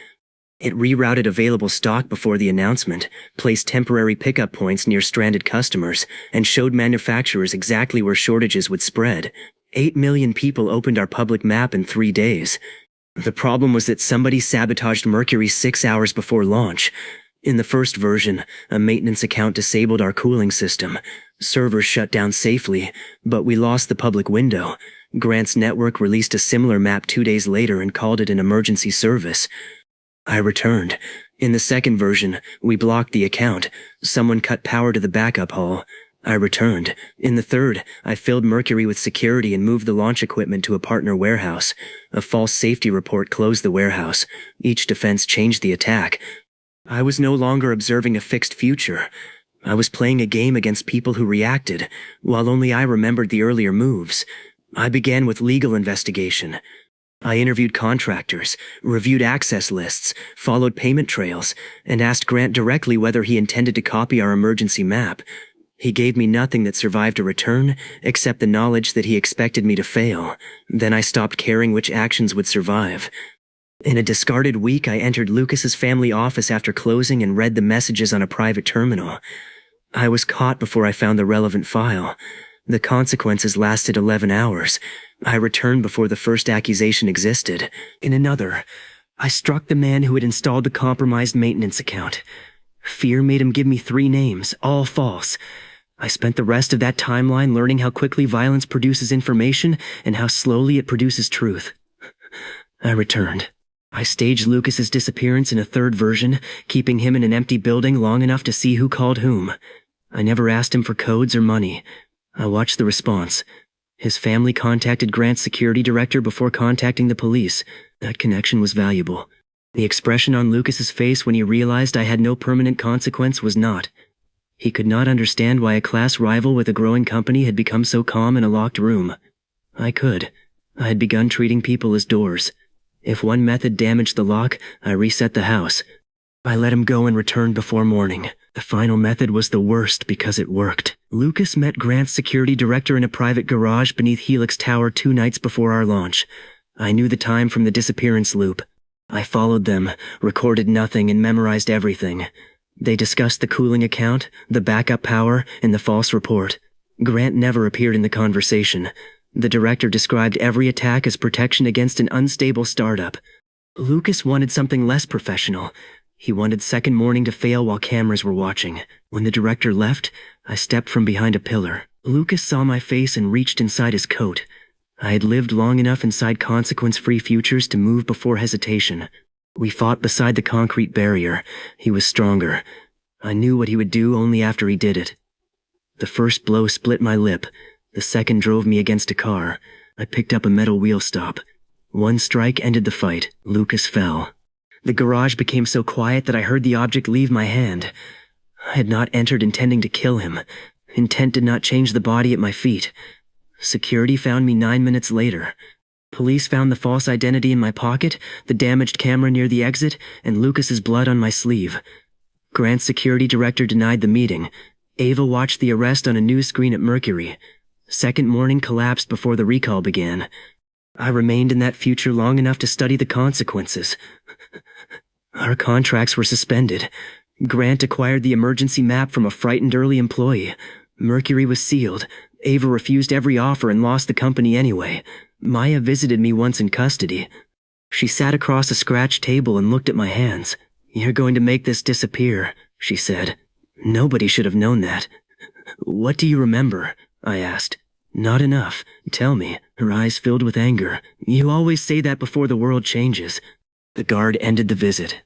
[SPEAKER 1] It rerouted available stock before the announcement, placed temporary pickup points near stranded customers, and showed manufacturers exactly where shortages would spread. 8 million people opened our public map in 3 days. The problem was that somebody sabotaged Mercury 6 hours before launch. In the first version, a maintenance account disabled our cooling system. Servers shut down safely, but we lost the public window. Grant's network released a similar map 2 days later and called it an emergency service. I returned. In the second version, we blocked the account. Someone cut power to the backup hall. I returned. In the third, I filled Mercury with security and moved the launch equipment to a partner warehouse. A false safety report closed the warehouse. Each defense changed the attack. I was no longer observing a fixed future. I was playing a game against people who reacted, while only I remembered the earlier moves. I began with legal investigation. I interviewed contractors, reviewed access lists, followed payment trails, and asked Grant directly whether he intended to copy our emergency map. He gave me nothing that survived a return, except the knowledge that he expected me to fail. Then I stopped caring which actions would survive. In a discarded week, I entered Lucas's family office after closing and read the messages on a private terminal. I was caught before I found the relevant file. The consequences lasted 11 hours. I returned before the first accusation existed. In another, I struck the man who had installed the compromised maintenance account. Fear made him give me 3 names, all false. I spent the rest of that timeline learning how quickly violence produces information and how slowly it produces truth. I returned. I staged Lucas's disappearance in a third version, keeping him in an empty building long enough to see who called whom. I never asked him for codes or money. I watched the response. His family contacted Grant's security director before contacting the police. That connection was valuable. The expression on Lucas's face when he realized I had no permanent consequence was not. He could not understand why a class rival with a growing company had become so calm in a locked room. I could. I had begun treating people as doors. If one method damaged the lock, I reset the house. I let him go and returned before morning. The final method was the worst because it worked. Lucas met Grant's security director in a private garage beneath Helix Tower 2 nights before our launch. I knew the time from the disappearance loop. I followed them, recorded nothing, and memorized everything. They discussed the cooling account, the backup power, and the false report. Grant never appeared in the conversation. The director described every attack as protection against an unstable startup. Lucas wanted something less professional. He wanted second morning to fail while cameras were watching. When the director left, I stepped from behind a pillar. Lucas saw my face and reached inside his coat. I had lived long enough inside consequence-free futures to move before hesitation. We fought beside the concrete barrier. He was stronger. I knew what he would do only after he did it. The first blow split my lip. The second drove me against a car. I picked up a metal wheel stop. One strike ended the fight. Lucas fell. The garage became so quiet that I heard the object leave my hand. I had not entered intending to kill him. Intent did not change the body at my feet. Security found me 9 minutes later. Police found the false identity in my pocket, the damaged camera near the exit, and Lucas's blood on my sleeve. Grant's security director denied the meeting. Ava watched the arrest on a news screen at Mercury. Second morning collapsed before the recall began. I remained in that future long enough to study the consequences. Our contracts were suspended. Grant acquired the emergency map from a frightened early employee. Mercury was sealed. Ava refused every offer and lost the company anyway. Maya visited me once in custody. She sat across a scratched table and looked at my hands. "You're going to make this disappear," she said. "Nobody should have known that." "What do you remember?" I asked. "Not enough. Tell me." Her eyes filled with anger. "You always say that before the world changes." The guard ended the visit.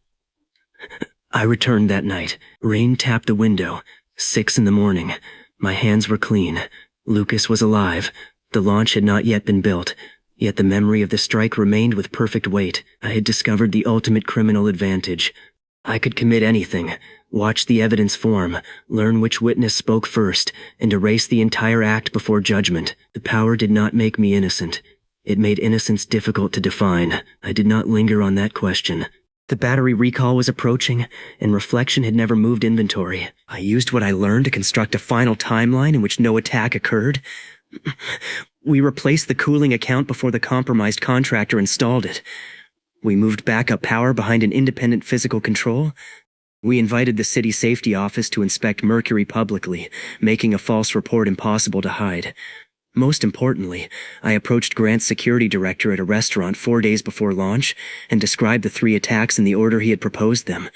[SPEAKER 1] I returned that night. Rain tapped the window. 6 in the morning. My hands were clean. Lucas was alive. The launch had not yet been built. Yet the memory of the strike remained with perfect weight. I had discovered the ultimate criminal advantage. I could commit anything, watch the evidence form, learn which witness spoke first, and erase the entire act before judgment. The power did not make me innocent. It made innocence difficult to define. I did not linger on that question. The battery recall was approaching, and reflection had never moved inventory. I used what I learned to construct a final timeline in which no attack occurred. We replaced the cooling account before the compromised contractor installed it. We moved backup power behind an independent physical control. We invited the city safety office to inspect Mercury publicly, making a false report impossible to hide. Most importantly, I approached Grant's security director at a restaurant 4 days before launch and described the 3 attacks in the order he had proposed them.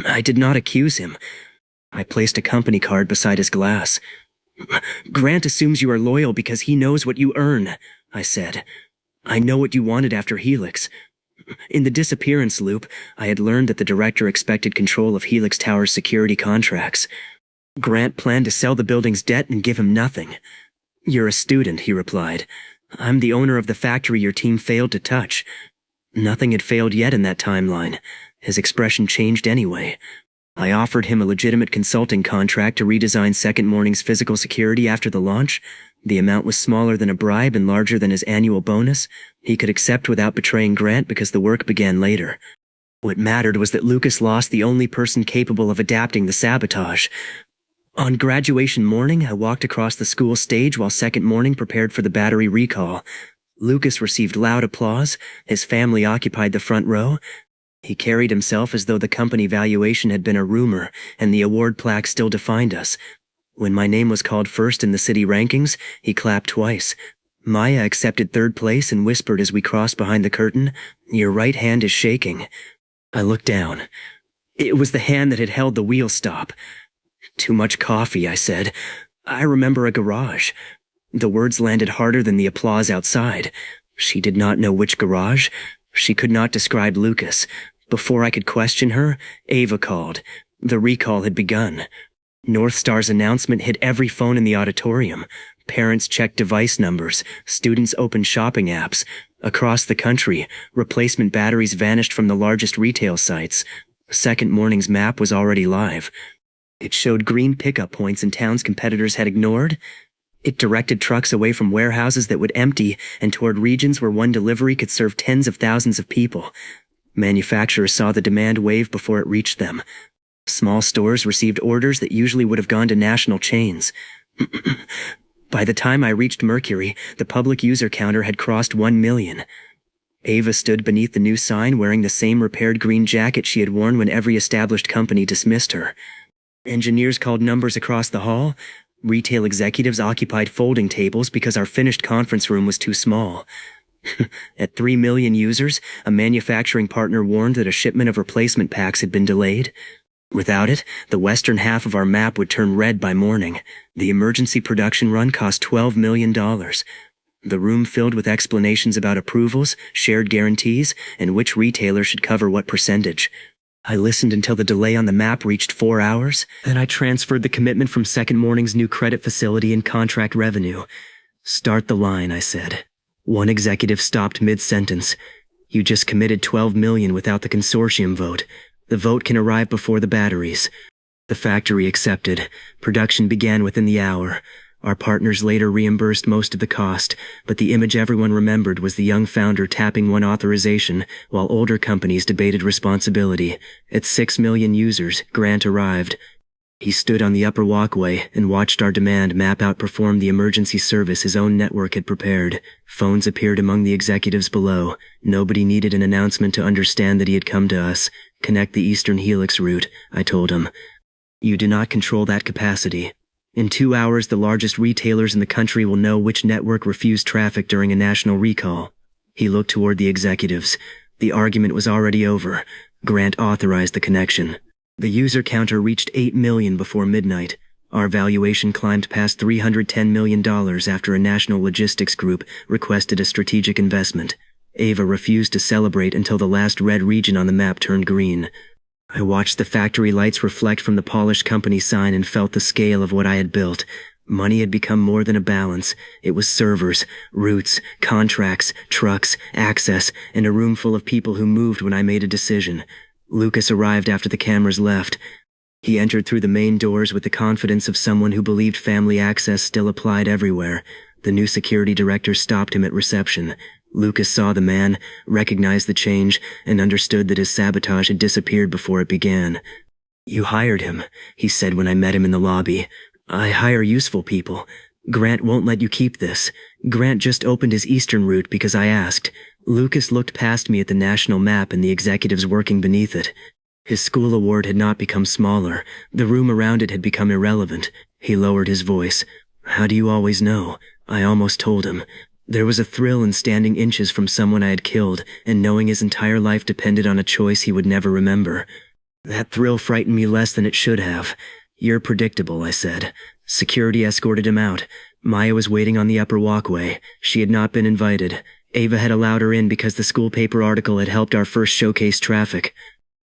[SPEAKER 1] I did not accuse him. I placed a company card beside his glass. "Grant assumes you are loyal because he knows what you earn," I said. "I know what you wanted after Helix." In the disappearance loop, I had learned that the director expected control of Helix Tower's security contracts. Grant planned to sell the building's debt and give him nothing. "You're a student," he replied. "I'm the owner of the factory your team failed to touch." Nothing had failed yet in that timeline. His expression changed anyway. I offered him a legitimate consulting contract to redesign Second Morning's physical security after the launch. The amount was smaller than a bribe and larger than his annual bonus. He could accept without betraying Grant because the work began later. What mattered was that Lucas lost the only person capable of adapting the sabotage. On graduation morning, I walked across the school stage while Second Morning prepared for the battery recall. Lucas received loud applause. His family occupied the front row. He carried himself as though the company valuation had been a rumor, and the award plaque still defined us. When my name was called first in the city rankings, he clapped twice. Maya accepted 3rd place and whispered as we crossed behind the curtain, "Your right hand is shaking." I looked down. It was the hand that had held the wheel stop. "Too much coffee," I said. "I remember a garage." The words landed harder than the applause outside. She did not know which garage. She could not describe Lucas. Before I could question her, Ava called. The recall had begun. North Star's announcement hit every phone in the auditorium. Parents checked device numbers. Students opened shopping apps. Across the country, replacement batteries vanished from the largest retail sites. Second Morning's map was already live. It showed green pickup points in towns competitors had ignored. It directed trucks away from warehouses that would empty and toward regions where one delivery could serve tens of thousands of people. Manufacturers saw the demand wave before it reached them. Small stores received orders that usually would have gone to national chains. By the time I reached Mercury, the public user counter had crossed 1 million. Ava stood beneath the new sign wearing the same repaired green jacket she had worn when every established company dismissed her. Engineers called numbers across the hall. Retail executives occupied folding tables because our finished conference room was too small. At 3 million users, a manufacturing partner warned that a shipment of replacement packs had been delayed. Without it, the western half of our map would turn red by morning. The emergency production run cost $12 million. The room filled with explanations about approvals, shared guarantees, and which retailer should cover what percentage. I listened until the delay on the map reached 4 hours, then I transferred the commitment from second morning's new credit facility and contract revenue. Start the line, I said. One executive stopped mid-sentence. You just committed $12 million without the consortium vote. The vote can arrive before the batteries. The factory accepted. Production began within the hour. Our partners later reimbursed most of the cost, but the image everyone remembered was the young founder tapping one authorization, while older companies debated responsibility. At 6 million users, Grant arrived. He stood on the upper walkway and watched our demand map outperform the emergency service his own network had prepared. Phones appeared among the executives below. Nobody needed an announcement to understand that he had come to us. Connect the Eastern Helix route, I told him. You do not control that capacity. In 2 hours, the largest retailers in the country will know which network refused traffic during a national recall. He looked toward the executives. The argument was already over. Grant authorized the connection. The user counter reached 8 million before midnight. Our valuation climbed past $310 million after a national logistics group requested a strategic investment. Ava refused to celebrate until the last red region on the map turned green. I watched the factory lights reflect from the polished company sign and felt the scale of what I had built. Money had become more than a balance. It was servers, routes, contracts, trucks, access, and a room full of people who moved when I made a decision. Lucas arrived after the cameras left. He entered through the main doors with the confidence of someone who believed family access still applied everywhere. The new security director stopped him at reception. Lucas saw the man, recognized the change, and understood that his sabotage had disappeared before it began. You hired him, he said when I met him in the lobby. I hire useful people. Grant won't let you keep this. Grant just opened his eastern route because I asked. Lucas looked past me at the national map and the executives working beneath it. His school award had not become smaller. The room around it had become irrelevant. He lowered his voice. How do you always know? I almost told him. There was a thrill in standing inches from someone I had killed and knowing his entire life depended on a choice he would never remember. That thrill frightened me less than it should have. You're predictable, I said. Security escorted him out. Maya was waiting on the upper walkway. She had not been invited. Ava had allowed her in because the school paper article had helped our first showcase traffic.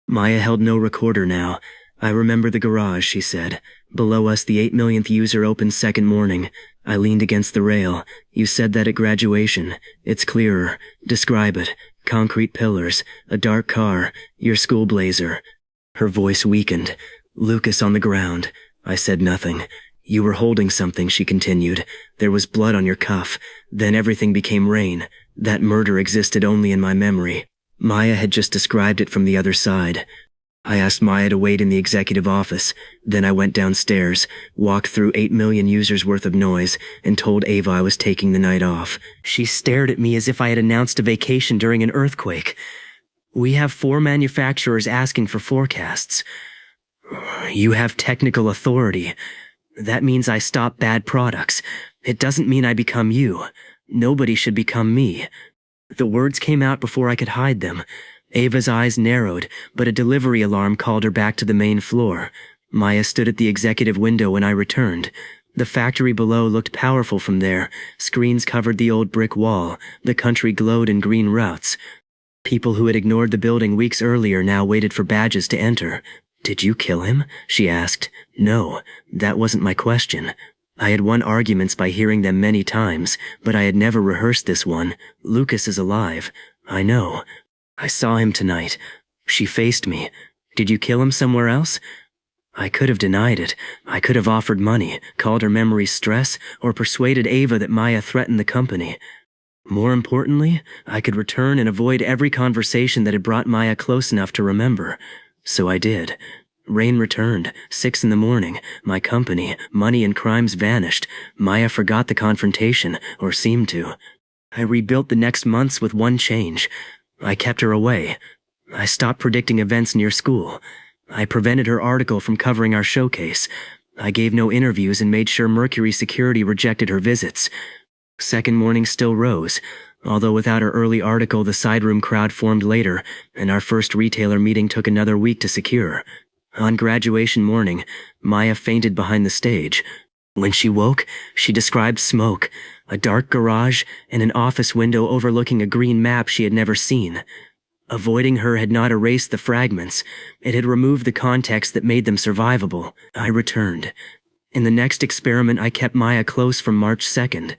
[SPEAKER 1] Maya held no recorder now. I remember the garage, she said. Below us, the 8 millionth user opened second morning. I leaned against the rail. You said that at graduation. It's clearer. Describe it. Concrete pillars. A dark car. Your school blazer. Her voice weakened. Lucas on the ground. I said nothing. You were holding something, she continued. There was blood on your cuff. Then everything became rain. That murder existed only in my memory. Maya had just described it from the other side. I asked Maya to wait in the executive office. Then I went downstairs, walked through 8 million users worth of noise, and told Ava I was taking the night off. She stared at me as if I had announced a vacation during an earthquake. We have 4 manufacturers asking for forecasts. You have technical authority. That means I stop bad products. It doesn't mean I become you. Nobody should become me. The words came out before I could hide them. Ava's eyes narrowed, but a delivery alarm called her back to the main floor. Maya stood at the executive window when I returned. The factory below looked powerful from there. Screens covered the old brick wall. The country glowed in green routes. People who had ignored the building weeks earlier now waited for badges to enter. Did you kill him? She asked. No, that wasn't my question. I had won arguments by hearing them many times, but I had never rehearsed this one. Lucas is alive. I know. I saw him tonight. She faced me. Did you kill him somewhere else? I could have denied it. I could have offered money, called her memories stress, or persuaded Ava that Maya threatened the company. More importantly, I could return and avoid every conversation that had brought Maya close enough to remember. So I did. Rain returned. 6 in the morning. My company, money and crimes vanished. Maya forgot the confrontation, or seemed to. I rebuilt the next months with one change. I kept her away. I stopped predicting events near school. I prevented her article from covering our showcase. I gave no interviews and made sure Mercury Security rejected her visits. Second morning still rose. Although without her early article, the side room crowd formed later, and our first retailer meeting took another week to secure. On graduation morning, Maya fainted behind the stage. When she woke, she described smoke, a dark garage, and an office window overlooking a green map she had never seen. Avoiding her had not erased the fragments. It had removed the context that made them survivable. I returned. In the next experiment, I kept Maya close from March 2nd.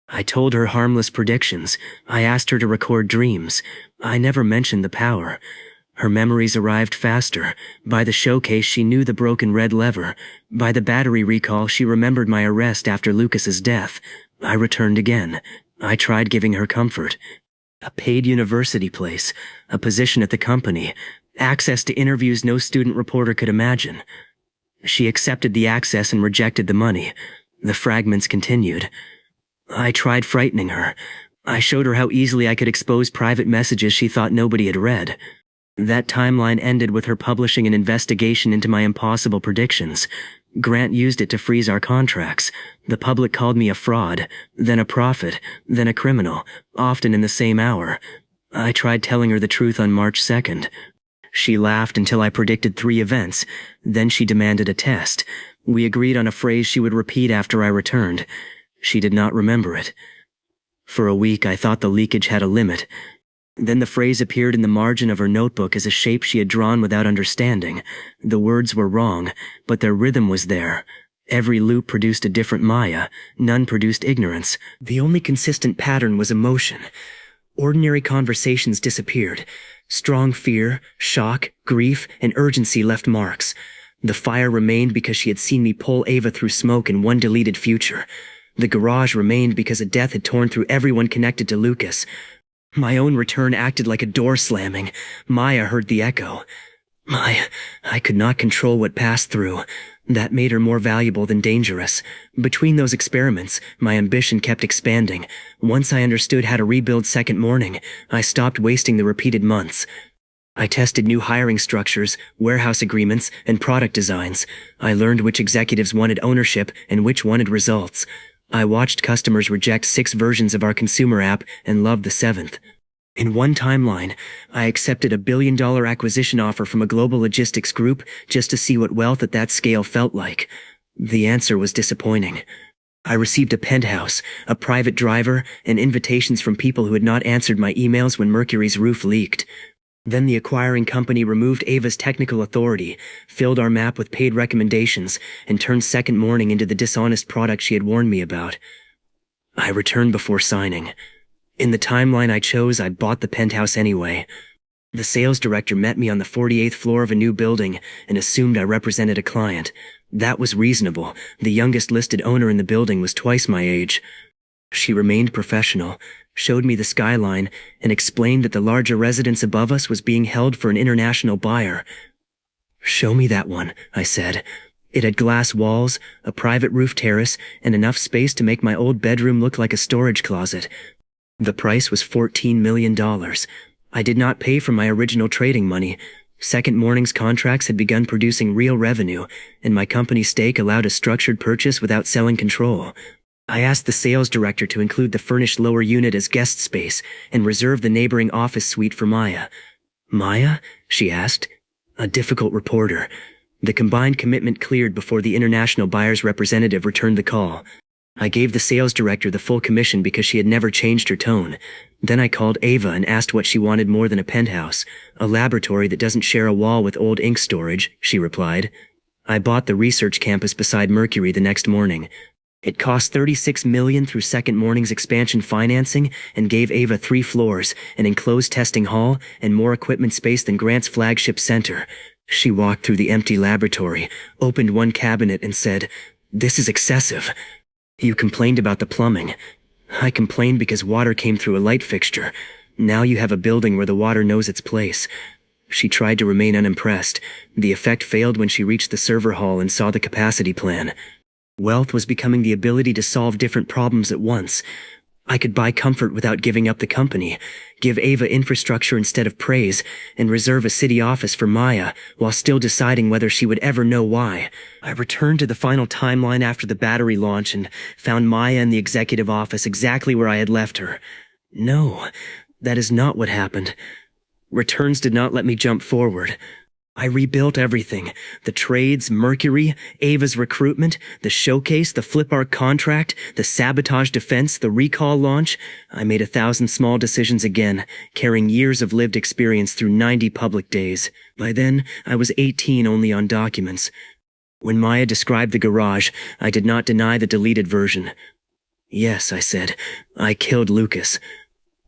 [SPEAKER 1] I told her harmless predictions. I asked her to record dreams. I never mentioned the power. Her memories arrived faster. By the showcase, she knew the broken red lever. By the battery recall, she remembered my arrest after Lucas's death. I returned again. I tried giving her comfort. A paid university place, a position at the company, access to interviews no student reporter could imagine. She accepted the access and rejected the money. The fragments continued. I tried frightening her. I showed her how easily I could expose private messages she thought nobody had read. That timeline ended with her publishing an investigation into my impossible predictions. Grant used it to freeze our contracts. The public called me a fraud, then a prophet, then a criminal, often in the same hour. I tried telling her the truth on March 2nd. She laughed until I predicted 3 events. Then she demanded a test. We agreed on a phrase she would repeat after I returned. She did not remember it. For a week, I thought the leakage had a limit. Then the phrase appeared in the margin of her notebook as a shape she had drawn without understanding. The words were wrong, but their rhythm was there. Every loop produced a different Maya. None produced ignorance. The only consistent pattern was emotion. Ordinary conversations disappeared. Strong fear, shock, grief, and urgency left marks. The fire remained because she had seen me pull Ava through smoke in one deleted future. The garage remained because a death had torn through everyone connected to Lucas. My own return acted like a door slamming. Maya heard the echo. I could not control what passed through. That made her more valuable than dangerous. Between those experiments, my ambition kept expanding. Once I understood how to rebuild Second Morning, I stopped wasting the repeated months. I tested new hiring structures, warehouse agreements, and product designs. I learned which executives wanted ownership and which wanted results. I watched customers reject 6 versions of our consumer app and loved the 7th. In one timeline, I accepted a $1 billion acquisition offer from a global logistics group just to see what wealth at that scale felt like. The answer was disappointing. I received a penthouse, a private driver, and invitations from people who had not answered my emails when Mercury's roof leaked. Then the acquiring company removed Ava's technical authority, filled our map with paid recommendations, and turned Second Morning into the dishonest product she had warned me about. I returned before signing. In the timeline I chose, I bought the penthouse anyway. The sales director met me on the 48th floor of a new building and assumed I represented a client. That was reasonable. The youngest listed owner in the building was twice my age. She remained professional, showed me the skyline, and explained that the larger residence above us was being held for an international buyer. "Show me that one," I said. It had glass walls, a private roof terrace, and enough space to make my old bedroom look like a storage closet. The price was $14 million. I did not pay for my original trading money. Second Morning's contracts had begun producing real revenue, and my company's stake allowed a structured purchase without selling control. I asked the sales director to include the furnished lower unit as guest space and reserve the neighboring office suite for Maya. "Maya?" she asked. A difficult reporter. The combined commitment cleared before the international buyer's representative returned the call. I gave the sales director the full commission because she had never changed her tone. Then I called Ava and asked what she wanted more than a penthouse. "A laboratory that doesn't share a wall with old ink storage," she replied. I bought the research campus beside Mercury the next morning. It cost $36 million through Second Morning's expansion financing and gave Ava 3 floors, an enclosed testing hall, and more equipment space than Grant's flagship center. She walked through the empty laboratory, opened one cabinet and said, "This is excessive." "You complained about the plumbing." "I complained because water came through a light fixture. Now you have a building where the water knows its place." She tried to remain unimpressed. The effect failed when she reached the server hall and saw the capacity plan. Wealth was becoming the ability to solve different problems at once. I could buy comfort without giving up the company, give Ava infrastructure instead of praise, and reserve a city office for Maya, while still deciding whether she would ever know why. I returned to the final timeline after the battery launch and found Maya in the executive office exactly where I had left her. No, that is not what happened. Returns did not let me jump forward. I rebuilt everything. The trades, Mercury, Ava's recruitment, the showcase, the flip arc contract, the sabotage defense, the recall launch. I made 1,000 small decisions again, carrying years of lived experience through 90 public days. By then, I was 18 only on documents. When Maya described the garage, I did not deny the deleted version. Yes, I said. I killed Lucas.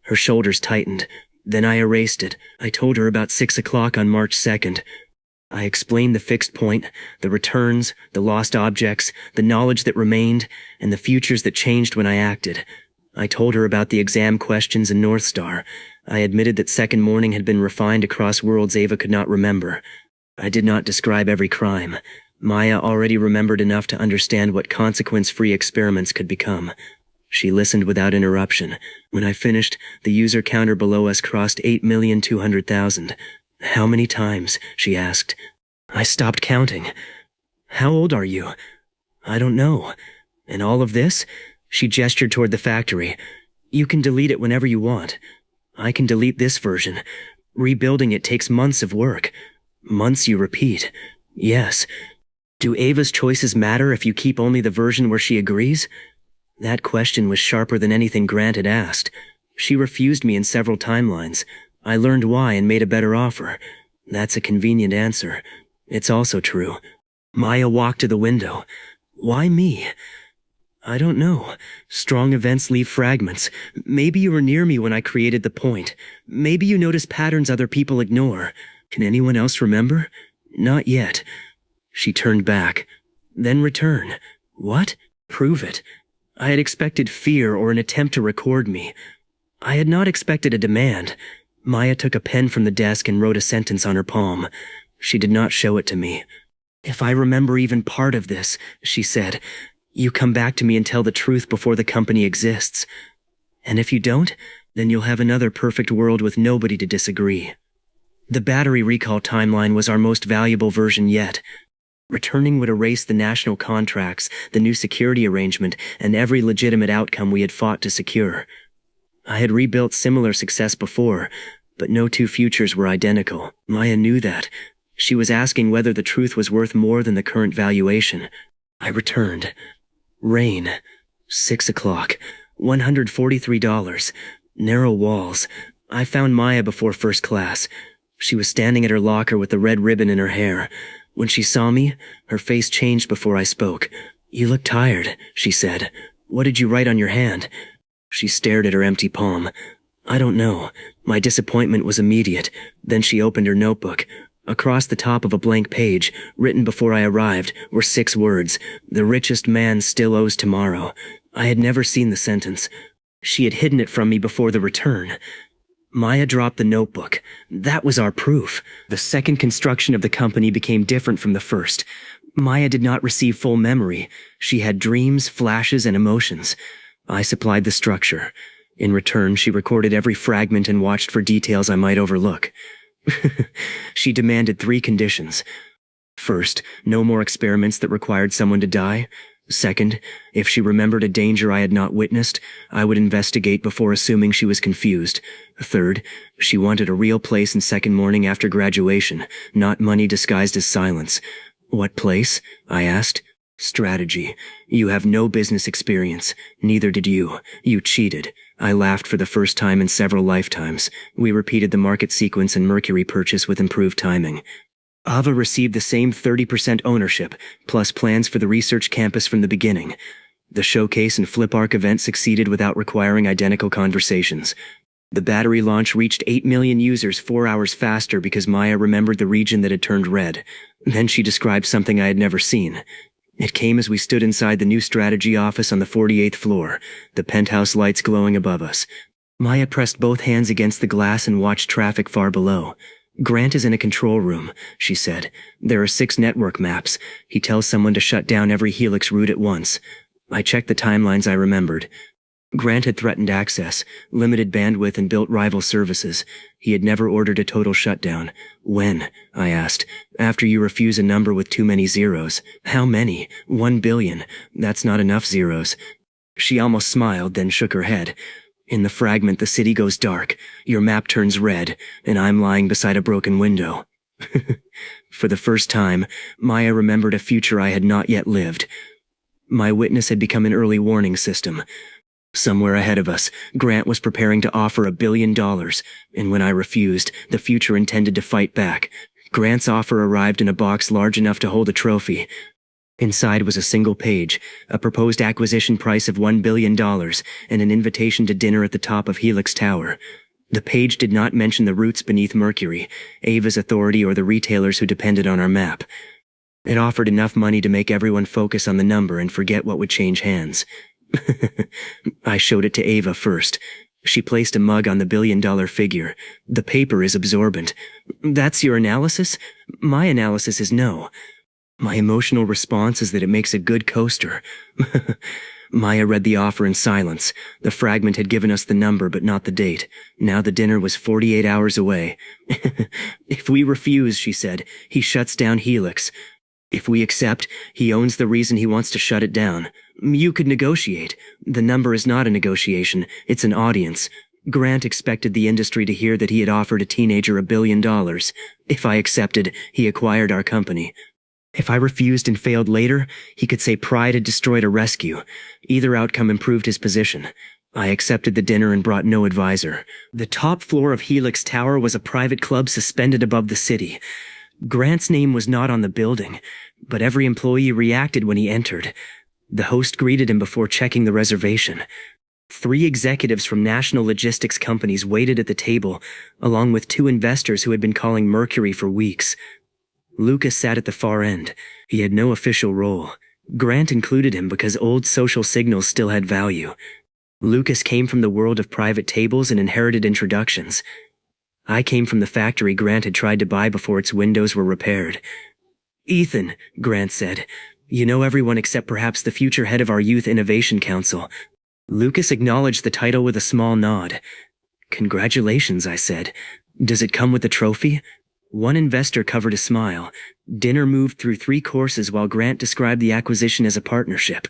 [SPEAKER 1] Her shoulders tightened. Then I erased it. I told her about 6 o'clock on March 2nd. I explained the fixed point, the returns, the lost objects, the knowledge that remained, and the futures that changed when I acted. I told her about the exam questions and North Star. I admitted that second morning had been refined across worlds Ava could not remember. I did not describe every crime. Maya already remembered enough to understand what consequence-free experiments could become. She listened without interruption. When I finished, the user counter below us crossed 8,200,000. How many times? She asked. I stopped counting. How old are you? I don't know. And all of this? She gestured toward the factory. You can delete it whenever you want. I can delete this version. Rebuilding it takes months of work. Months you repeat. Yes. Do Ava's choices matter if you keep only the version where she agrees? That question was sharper than anything Grant had asked. She refused me in several timelines. I learned why and made a better offer. That's a convenient answer. It's also true. Maya walked to the window. Why me? I don't know. Strong events leave fragments. Maybe you were near me when I created the point. Maybe you notice patterns other people ignore. Can anyone else remember? Not yet. She turned back. Then return. What? Prove it. I had expected fear or an attempt to record me. I had not expected a demand. Maya took a pen from the desk and wrote a sentence on her palm. She did not show it to me. If I remember even part of this, she said, you come back to me and tell the truth before the company exists. And if you don't, then you'll have another perfect world with nobody to disagree. The battery recall timeline was our most valuable version yet. Returning would erase the national contracts, the new security arrangement, and every legitimate outcome we had fought to secure. I had rebuilt similar success before, but no two futures were identical. Maya knew that. She was asking whether the truth was worth more than the current valuation. I returned. Rain. 6 o'clock. $143. Narrow walls. I found Maya before first class. She was standing at her locker with the red ribbon in her hair. When she saw me, her face changed before I spoke. You look tired, she said. What did you write on your hand? She stared at her empty palm. I don't know. My disappointment was immediate. Then she opened her notebook. Across the top of a blank page, written before I arrived, were 6 words. The richest man still owes tomorrow. I had never seen the sentence. She had hidden it from me before the return. Maya dropped the notebook. That was our proof. The second construction of the company became different from the first. Maya did not receive full memory. She had dreams, flashes, and emotions. I supplied the structure. In return, she recorded every fragment and watched for details I might overlook. She demanded 3 conditions. First, no more experiments that required someone to die. Second, if she remembered a danger I had not witnessed, I would investigate before assuming she was confused. Third, she wanted a real place in second morning after graduation, not money disguised as silence. What place? I asked. Strategy. You have no business experience. Neither did you. You cheated. I laughed for the first time in several lifetimes. We repeated the market sequence and Mercury purchase with improved timing. Ava received the same 30% ownership, plus plans for the research campus from the beginning. The showcase and flip arc event succeeded without requiring identical conversations. The battery launch reached 8 million users 4 hours faster because Maya remembered the region that had turned red. Then she described something I had never seen. It came as we stood inside the new strategy office on the 48th floor, the penthouse lights glowing above us. Maya pressed both hands against the glass and watched traffic far below. Grant is in a control room, she said. There are 6 network maps. He tells someone to shut down every Helix route at once. I checked the timelines I remembered. Grant had threatened access, limited bandwidth, and built rival services. He had never ordered a total shutdown. When? I asked. After you refuse a number with too many zeros. How many? 1 billion. That's not enough zeros. She almost smiled, then shook her head. In the fragment, the city goes dark. Your map turns red, and I'm lying beside a broken window. For the first time, Maya remembered a future I had not yet lived. My witness had become an early warning system. Somewhere ahead of us, Grant was preparing to offer $1 billion, and when I refused, the future intended to fight back. Grant's offer arrived in a box large enough to hold a trophy. Inside was a single page, a proposed acquisition price of $1 billion, and an invitation to dinner at the top of Helix Tower. The page did not mention the roots beneath Mercury, Ava's authority, or the retailers who depended on our map. It offered enough money to make everyone focus on the number and forget what would change hands. I showed it to Ava first. She placed a mug on the $1 billion figure. The paper is absorbent. That's your analysis? My analysis is no. My emotional response is that it makes a good coaster. Maya read the offer in silence. The fragment had given us the number but not the date. Now the dinner was 48 hours away. If we refuse, she said, he shuts down Helix. If we accept, he owns the reason he wants to shut it down. You could negotiate. The number is not a negotiation, it's an audience. Grant expected the industry to hear that he had offered a teenager $1 billion. If I accepted, he acquired our company. If I refused and failed later, he could say pride had destroyed a rescue. Either outcome improved his position. I accepted the dinner and brought no advisor. The top floor of Helix Tower was a private club suspended above the city. Grant's name was not on the building, but every employee reacted when he entered. The host greeted him before checking the reservation. 3 executives from national logistics companies waited at the table, along with 2 investors who had been calling Mercury for weeks. Lucas sat at the far end. He had no official role. Grant included him because old social signals still had value. Lucas came from the world of private tables and inherited introductions. I came from the factory Grant had tried to buy before its windows were repaired. Ethan, Grant said, you know everyone except perhaps the future head of our Youth Innovation Council. Lucas acknowledged the title with a small nod. Congratulations, I said. Does it come with a trophy? One investor covered a smile. Dinner moved through 3 courses while Grant described the acquisition as a partnership.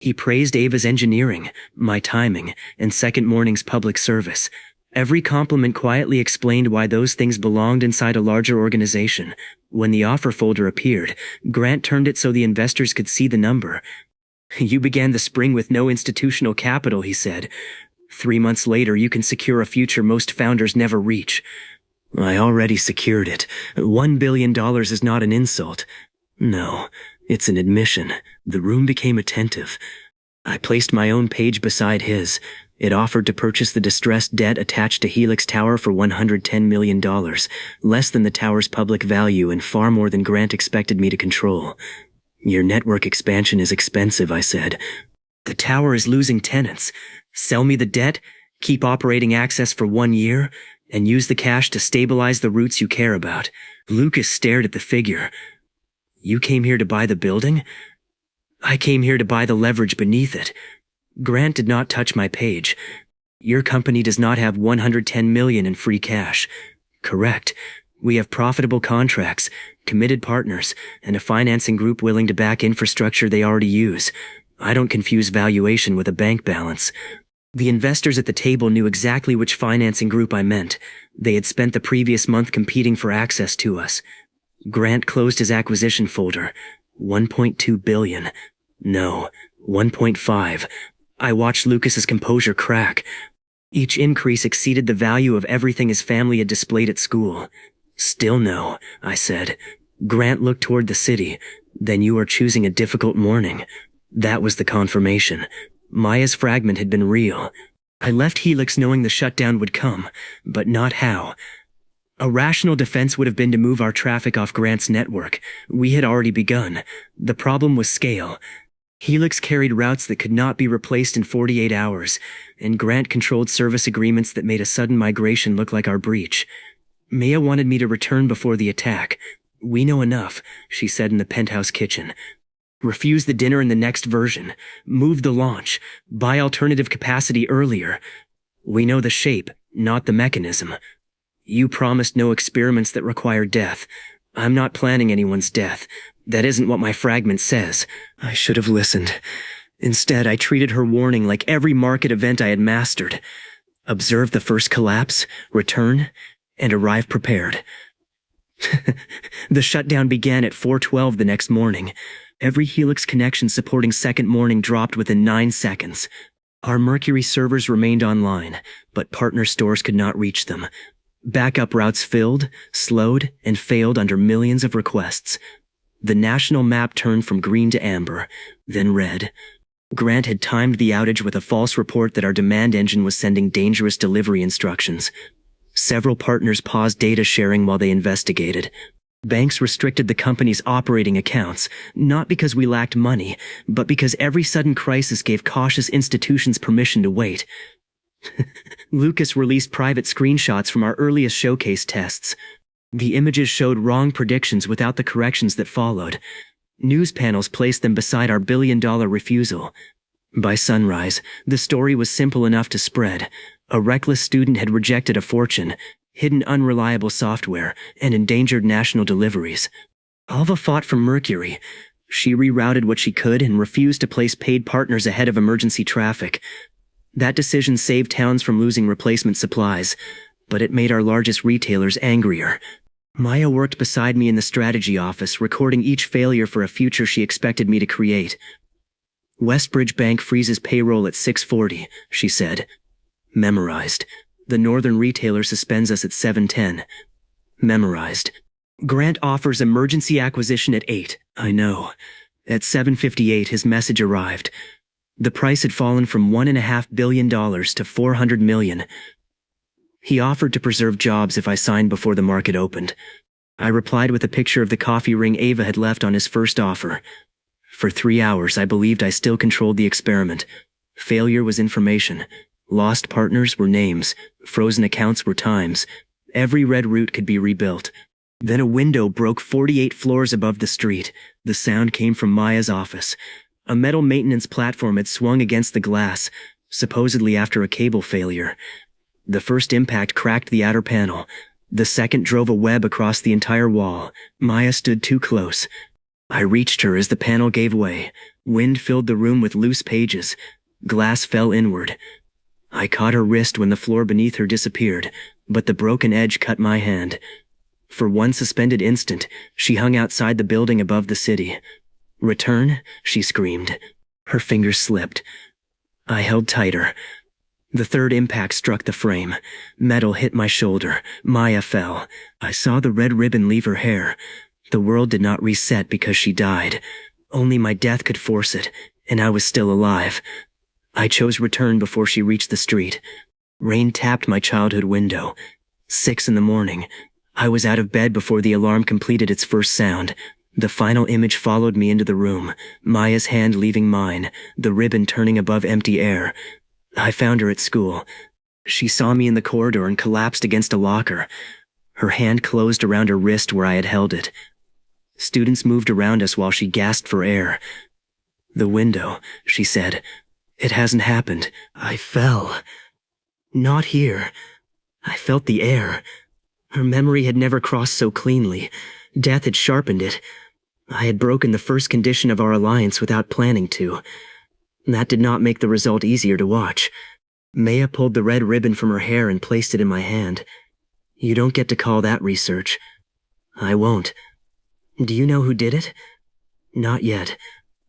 [SPEAKER 1] He praised Ava's engineering, my timing, and second morning's public service. Every compliment quietly explained why those things belonged inside a larger organization. When the offer folder appeared, Grant turned it so the investors could see the number. You began the spring with no institutional capital, he said. 3 months later, you can secure a future most founders never reach. I already secured it. $1 billion is not an insult. No, it's an admission. The room became attentive. I placed my own page beside his. It offered to purchase the distressed debt attached to Helix Tower for $110 million, less than the tower's public value and far more than Grant expected me to control. Your network expansion is expensive, I said. The tower is losing tenants. Sell me the debt, keep operating access for 1 year, and use the cash to stabilize the routes you care about. Lucas stared at the figure. You came here to buy the building? I came here to buy the leverage beneath it. Grant did not touch my page. Your company does not have $110 million in free cash. Correct. We have profitable contracts, committed partners, and a financing group willing to back infrastructure they already use. I don't confuse valuation with a bank balance. The investors at the table knew exactly which financing group I meant. They had spent the previous month competing for access to us. Grant closed his acquisition folder. $1.2 billion. No, 1.5. I watched Lucas's composure crack. Each increase exceeded the value of everything his family had displayed at school. Still no, I said. Grant looked toward the city. Then you are choosing a difficult morning. That was the confirmation. Maya's fragment had been real. I left Helix knowing the shutdown would come, but not how. A rational defense would have been to move our traffic off Grant's network. We had already begun. The problem was scale. Helix carried routes that could not be replaced in 48 hours, and Grant controlled service agreements that made a sudden migration look like our breach. Maya wanted me to return before the attack. We know enough, she said in the penthouse kitchen. Refuse the dinner in the next version. Move the launch. Buy alternative capacity earlier. We know the shape, not the mechanism. You promised no experiments that require death. I'm not planning anyone's death. That isn't what my fragment says. I should have listened. Instead, I treated her warning like every market event I had mastered. Observe the first collapse, return, and arrive prepared. The shutdown began at 4:12 the next morning. Every Helix connection supporting Second Morning dropped within 9 seconds. Our Mercury servers remained online, but partner stores could not reach them. Backup routes filled, slowed, and failed under millions of requests. The national map turned from green to amber, then red. Grant had timed the outage with a false report that our demand engine was sending dangerous delivery instructions. Several partners paused data sharing while they investigated. Banks restricted the company's operating accounts, not because we lacked money, but because every sudden crisis gave cautious institutions permission to wait. Lucas released private screenshots from our earliest showcase tests. The images showed wrong predictions without the corrections that followed. News panels placed them beside our billion-dollar refusal. By sunrise, the story was simple enough to spread. A reckless student had rejected a fortune, hidden unreliable software, and endangered national deliveries. Alva fought for Mercury. She rerouted what she could and refused to place paid partners ahead of emergency traffic. That decision saved towns from losing replacement supplies, but it made our largest retailers angrier. Maya worked beside me in the strategy office, recording each failure for a future she expected me to create. Westbridge Bank freezes payroll at 6:40, she said. Memorized. The Northern retailer suspends us at 7:10. Memorized. Grant offers emergency acquisition at 8. I know. At 7:58, his message arrived. The price had fallen from $1.5 billion to $400 million. He offered to preserve jobs if I signed before the market opened. I replied with a picture of the coffee ring Ava had left on his first offer. For 3 hours, I believed I still controlled the experiment. Failure was information. Lost partners were names. Frozen accounts were times. Every red route could be rebuilt. Then a window broke 48 floors above the street. The sound came from Maya's office. A metal maintenance platform had swung against the glass, supposedly after a cable failure. The first impact cracked the outer panel. The second drove a web across the entire wall. Maya stood too close. I reached her as the panel gave way. Wind filled the room with loose pages. Glass fell inward. I caught her wrist when the floor beneath her disappeared, but the broken edge cut my hand. For one suspended instant, she hung outside the building above the city. Return, she screamed. Her fingers slipped. I held tighter. The third impact struck the frame. Metal hit my shoulder. Maya fell. I saw the red ribbon leave her hair. The world did not reset because she died. Only my death could force it, and I was still alive. I chose return before she reached the street. Rain tapped my childhood window. 6 in the morning. I was out of bed before the alarm completed its first sound. The final image followed me into the room, Maya's hand leaving mine, the ribbon turning above empty air. I found her at school. She saw me in the corridor and collapsed against a locker. Her hand closed around her wrist where I had held it. Students moved around us while she gasped for air. The window, she said. It hasn't happened. I fell. Not here. I felt the air. Her memory had never crossed so cleanly. Death had sharpened it. I had broken the first condition of our alliance without planning to. That did not make the result easier to watch. Maya pulled the red ribbon from her hair and placed it in my hand. You don't get to call that research. I won't. Do you know who did it? Not yet.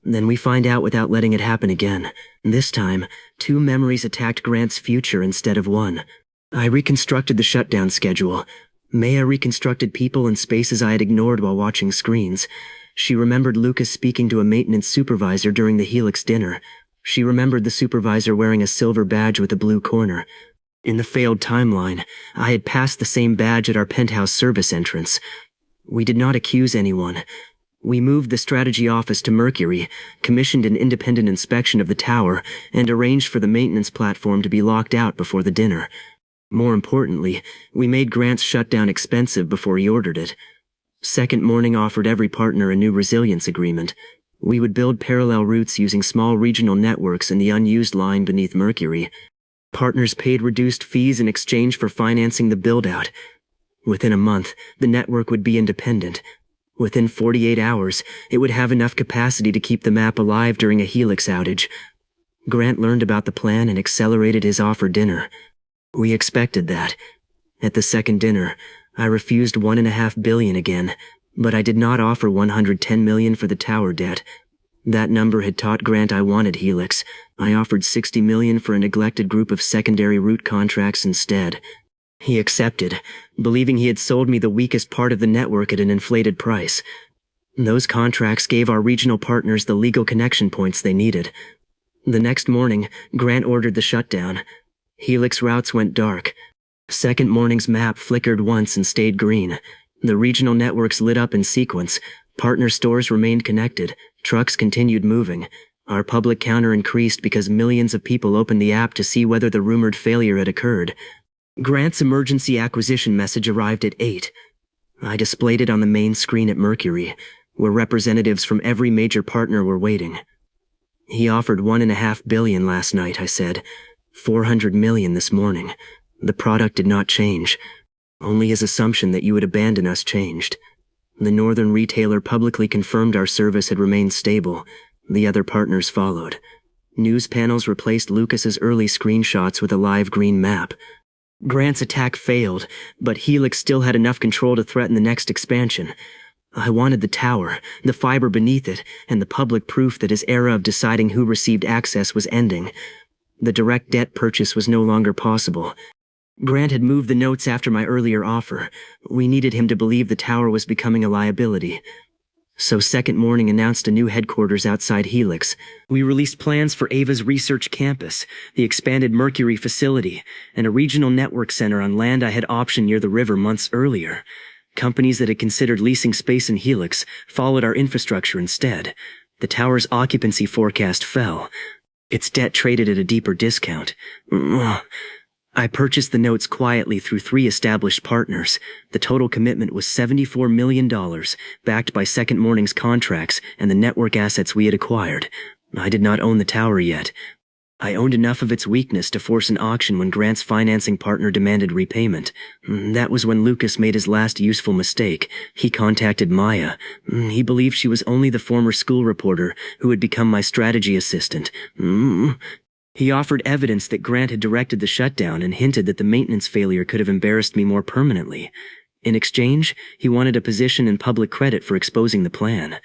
[SPEAKER 1] Then we find out without letting it happen again. This time, 2 memories attacked Grant's future instead of 1. I reconstructed the shutdown schedule. Maya reconstructed people and spaces I had ignored while watching screens. She remembered Lucas speaking to a maintenance supervisor during the Helix dinner. She remembered the supervisor wearing a silver badge with a blue corner. In the failed timeline, I had passed the same badge at our penthouse service entrance. We did not accuse anyone. We moved the strategy office to Mercury, commissioned an independent inspection of the tower, and arranged for the maintenance platform to be locked out before the dinner. More importantly, we made Grant's shutdown expensive before he ordered it. Second Morning offered every partner a new resilience agreement. We would build parallel routes using small regional networks in the unused line beneath Mercury. Partners paid reduced fees in exchange for financing the build-out. Within a month, the network would be independent. Within 48 hours, it would have enough capacity to keep the map alive during a Helix outage. Grant learned about the plan and accelerated his offer dinner. We expected that. At the second dinner, I refused $1.5 billion again, but I did not offer $110 million for the tower debt. That number had taught Grant I wanted Helix. I offered $60 million for a neglected group of secondary route contracts instead. He accepted, believing he had sold me the weakest part of the network at an inflated price. Those contracts gave our regional partners the legal connection points they needed. The next morning, Grant ordered the shutdown. Helix routes went dark. Second morning's map flickered once and stayed green. The regional networks lit up in sequence. Partner stores remained connected. Trucks continued moving. Our public counter increased because millions of people opened the app to see whether the rumored failure had occurred. Grant's emergency acquisition message arrived at 8. I displayed it on the main screen at Mercury, where representatives from every major partner were waiting. He offered $1.5 billion last night, I said. $400 million this morning. The product did not change. Only his assumption that you would abandon us changed. The northern retailer publicly confirmed our service had remained stable. The other partners followed. News panels replaced Lucas's early screenshots with a live green map. Grant's attack failed, but Helix still had enough control to threaten the next expansion. I wanted the tower, the fiber beneath it, and the public proof that his era of deciding who received access was ending. The direct debt purchase was no longer possible. Grant had moved the notes after my earlier offer. We needed him to believe the tower was becoming a liability. So Second Morning announced a new headquarters outside Helix. We released plans for Ava's research campus, the expanded Mercury facility, and a regional network center on land I had optioned near the river months earlier. Companies that had considered leasing space in Helix followed our infrastructure instead. The tower's occupancy forecast fell. Its debt traded at a deeper discount. I purchased the notes quietly through 3 established partners. The total commitment was $74 million, backed by Second Morning's contracts and the network assets we had acquired. I did not own the tower yet. I owned enough of its weakness to force an auction when Grant's financing partner demanded repayment. That was when Lucas made his last useful mistake. He contacted Maya. He believed she was only the former school reporter who had become my strategy assistant. He offered evidence that Grant had directed the shutdown and hinted that the maintenance failure could have embarrassed me more permanently. In exchange, he wanted a position in public credit for exposing the plan.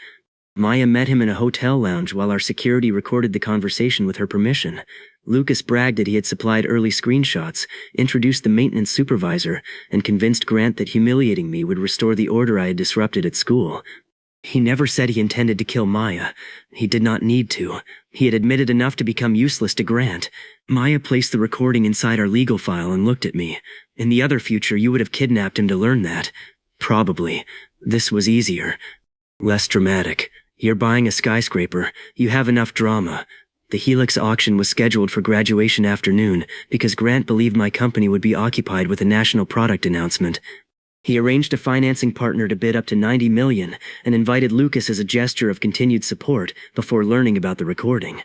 [SPEAKER 1] Maya met him in a hotel lounge while our security recorded the conversation with her permission. Lucas bragged that he had supplied early screenshots, introduced the maintenance supervisor, and convinced Grant that humiliating me would restore the order I had disrupted at school. He never said he intended to kill Maya. He did not need to. He had admitted enough to become useless to Grant. Maya placed the recording inside our legal file and looked at me. In the other future, you would have kidnapped him to learn that. Probably. This was easier. Less dramatic. You're buying a skyscraper. You have enough drama. The Helix auction was scheduled for graduation afternoon because Grant believed my company would be occupied with a national product announcement. He arranged a financing partner to bid up to $90 million and invited Lucas as a gesture of continued support before learning about the recording.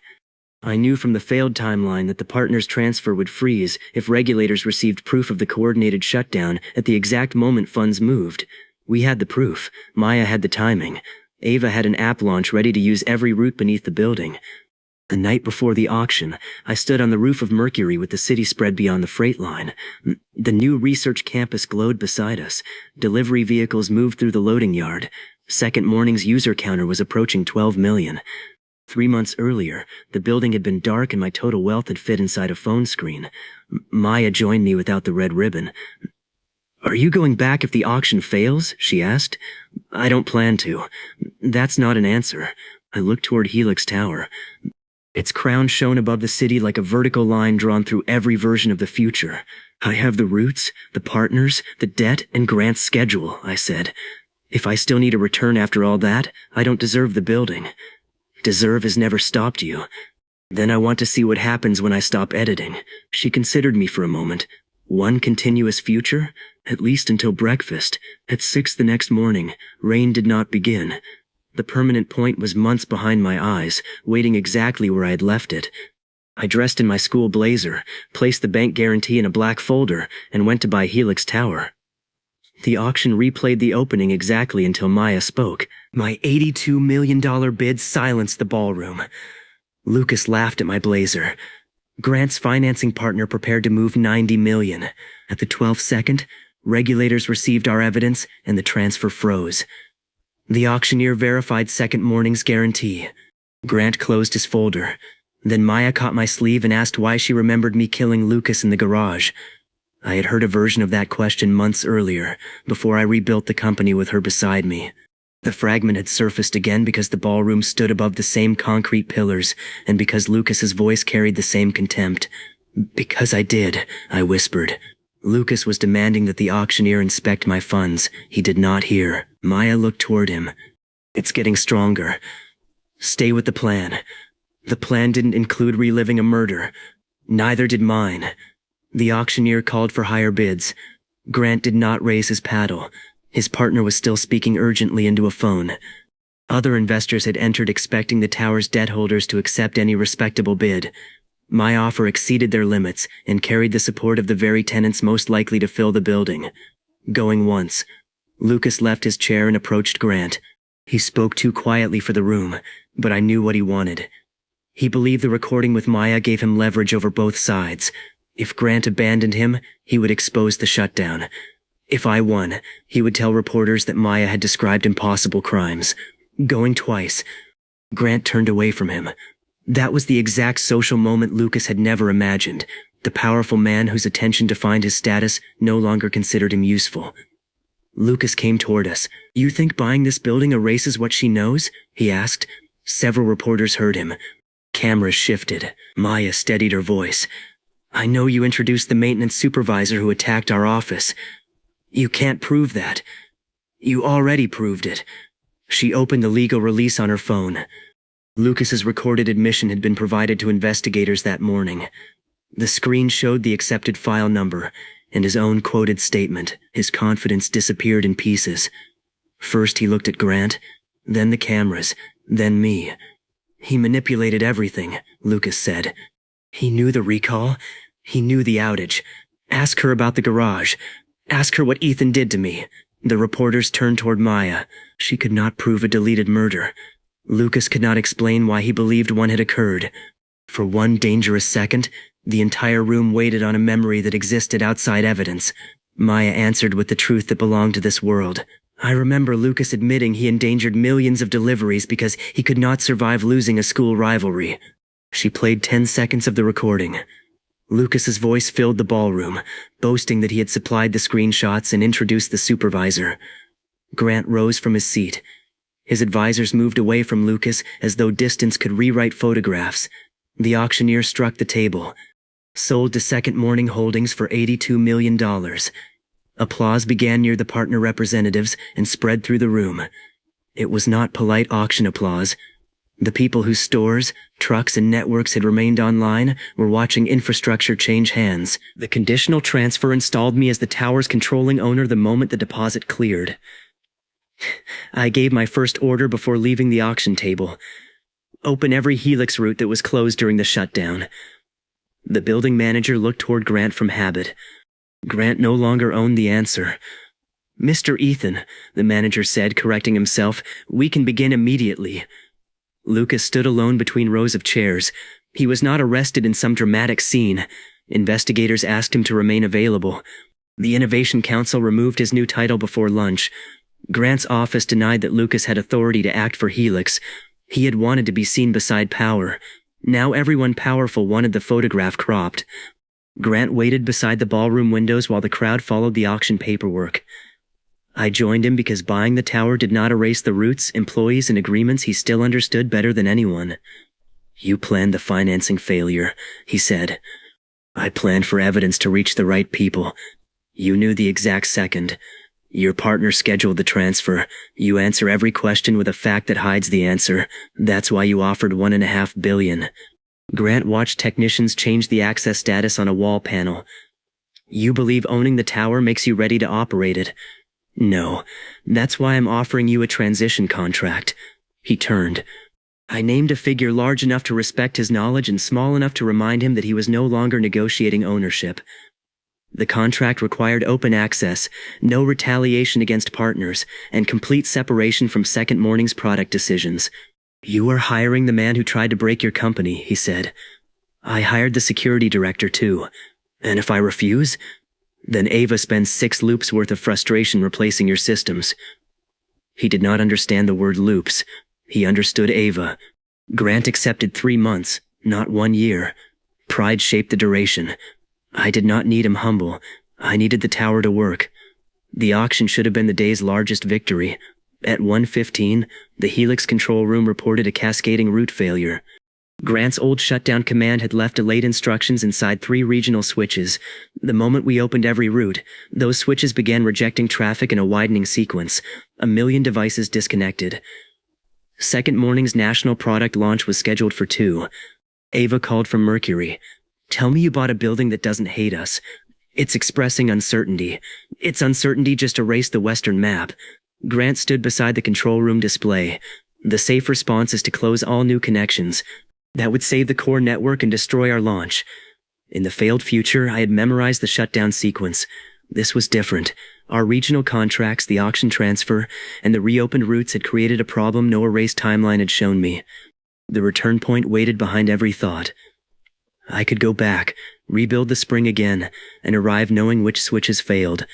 [SPEAKER 1] I knew from the failed timeline that the partner's transfer would freeze if regulators received proof of the coordinated shutdown at the exact moment funds moved. We had the proof. Maya had the timing. Ava had an app launch ready to use every route beneath the building. The night before the auction, I stood on the roof of Mercury with the city spread beyond the freight line. The new research campus glowed beside us. Delivery vehicles moved through the loading yard. Second Morning's user counter was approaching 12 million. 3 months earlier, the building had been dark and my total wealth had fit inside a phone screen. Maya joined me without the red ribbon. "Are you going back if the auction fails?" she asked. "I don't plan to." That's not an answer. I looked toward Helix Tower. Its crown shone above the city like a vertical line drawn through every version of the future. I have the roots, the partners, the debt, and Grant's schedule, I said. If I still need a return after all that, I don't deserve the building. Deserve has never stopped you. Then I want to see what happens when I stop editing. She considered me for a moment. One continuous future? At least until breakfast. At 6 the next morning, rain did not begin. The permanent point was months behind my eyes, waiting exactly where I had left it. I dressed in my school blazer, placed the bank guarantee in a black folder, and went to buy Helix Tower. The auction replayed the opening exactly until Maya spoke. My $82 million bid silenced the ballroom. Lucas laughed at my blazer. Grant's financing partner prepared to move $90 million. At the 12th second, Regulators received our evidence, and the transfer froze. The auctioneer verified second morning's guarantee. Grant closed his folder. Then Maya caught my sleeve and asked why she remembered me killing Lucas in the garage. I had heard a version of that question months earlier, before I rebuilt the company with her beside me. The fragment had surfaced again because the ballroom stood above the same concrete pillars, and because Lucas's voice carried the same contempt. Because I did, I whispered. Lucas was demanding that the auctioneer inspect my funds. He did not hear. Maya looked toward him. It's getting stronger. Stay with the plan. The plan didn't include reliving a murder. Neither did mine. The auctioneer called for higher bids. Grant did not raise his paddle. His partner was still speaking urgently into a phone. Other investors had entered expecting the tower's debt holders to accept any respectable bid. My offer exceeded their limits and carried the support of the very tenants most likely to fill the building. Going once. Lucas left his chair and approached Grant. He spoke too quietly for the room, but I knew what he wanted. He believed the recording with Maya gave him leverage over both sides. If Grant abandoned him, he would expose the shutdown. If I won, he would tell reporters that Maya had described impossible crimes. Going twice. Grant turned away from him. That was the exact social moment Lucas had never imagined. The powerful man whose attention defined his status no longer considered him useful. Lucas came toward us. You think buying this building erases what she knows? He asked. Several reporters heard him. Cameras shifted. Maya steadied her voice. I know you introduced the maintenance supervisor who attacked our office. You can't prove that. You already proved it. She opened the legal release on her phone. Lucas's recorded admission had been provided to investigators that morning. The screen showed the accepted file number and his own quoted statement. His confidence disappeared in pieces. First he looked at Grant, then the cameras, then me. He manipulated everything, Lucas said. He knew the recall. He knew the outage. Ask her about the garage. Ask her what Ethan did to me. The reporters turned toward Maya. She could not prove a deleted murder. Lucas could not explain why he believed one had occurred. For one dangerous second, the entire room waited on a memory that existed outside evidence. Maya answered with the truth that belonged to this world. I remember Lucas admitting he endangered millions of deliveries because he could not survive losing a school rivalry. She played 10 seconds of the recording. Lucas's voice filled the ballroom, boasting that he had supplied the screenshots and introduced the supervisor. Grant rose from his seat. His advisors moved away from Lucas as though distance could rewrite photographs. The auctioneer struck the table. Sold to Second Morning Holdings for $82 million. Applause began near the partner representatives and spread through the room. It was not polite auction applause. The people whose stores, trucks, and networks had remained online were watching infrastructure change hands. The conditional transfer installed me as the tower's controlling owner the moment the deposit cleared. I gave my first order before leaving the auction table. Open every Helix route that was closed during the shutdown. The building manager looked toward Grant from habit. Grant no longer owned the answer. Mr. Ethan, the manager said, correcting himself, we can begin immediately. Lucas stood alone between rows of chairs. He was not arrested in some dramatic scene. Investigators asked him to remain available. The Innovation Council removed his new title before lunch. Grant's office denied that Lucas had authority to act for Helix. He had wanted to be seen beside power. Now everyone powerful wanted the photograph cropped. Grant waited beside the ballroom windows while the crowd followed the auction paperwork. I joined him because buying the tower did not erase the routes, employees, and agreements he still understood better than anyone. You planned the financing failure, he said. I planned for evidence to reach the right people. You knew the exact second. Your partner scheduled the transfer. You answer every question with a fact that hides the answer. That's why you offered $1.5 billion. Grant watched technicians change the access status on a wall panel. You believe owning the tower makes you ready to operate it. No, that's why I'm offering you a transition contract. He turned. I named a figure large enough to respect his knowledge and small enough to remind him that he was no longer negotiating ownership. The contract required open access, no retaliation against partners, and complete separation from Second Morning's product decisions. You are hiring the man who tried to break your company, he said. I hired the security director too. And if I refuse, Then Ava spends 6 loops worth of frustration replacing your systems. He did not understand the word loops. He understood Ava. Grant accepted 3 months, not 1 year. Pride shaped the duration. I did not need him humble. I needed the tower to work. The auction should have been the day's largest victory. At 1:15, the Helix control room reported a cascading route failure. Grant's old shutdown command had left delayed instructions inside 3 regional switches. The moment we opened every route, those switches began rejecting traffic in a widening sequence. 1 million devices disconnected. Second morning's national product launch was scheduled for 2. Ava called from Mercury. Tell me you bought a building that doesn't hate us. It's expressing uncertainty. Its uncertainty just erased the Western map. Grant stood beside the control room display. The safe response is to close all new connections. That would save the core network and destroy our launch. In the failed future, I had memorized the shutdown sequence. This was different. Our regional contracts, the auction transfer, and the reopened routes had created a problem no erased timeline had shown me. The return point waited behind every thought. I could go back, rebuild the spring again, and arrive knowing which switches failed.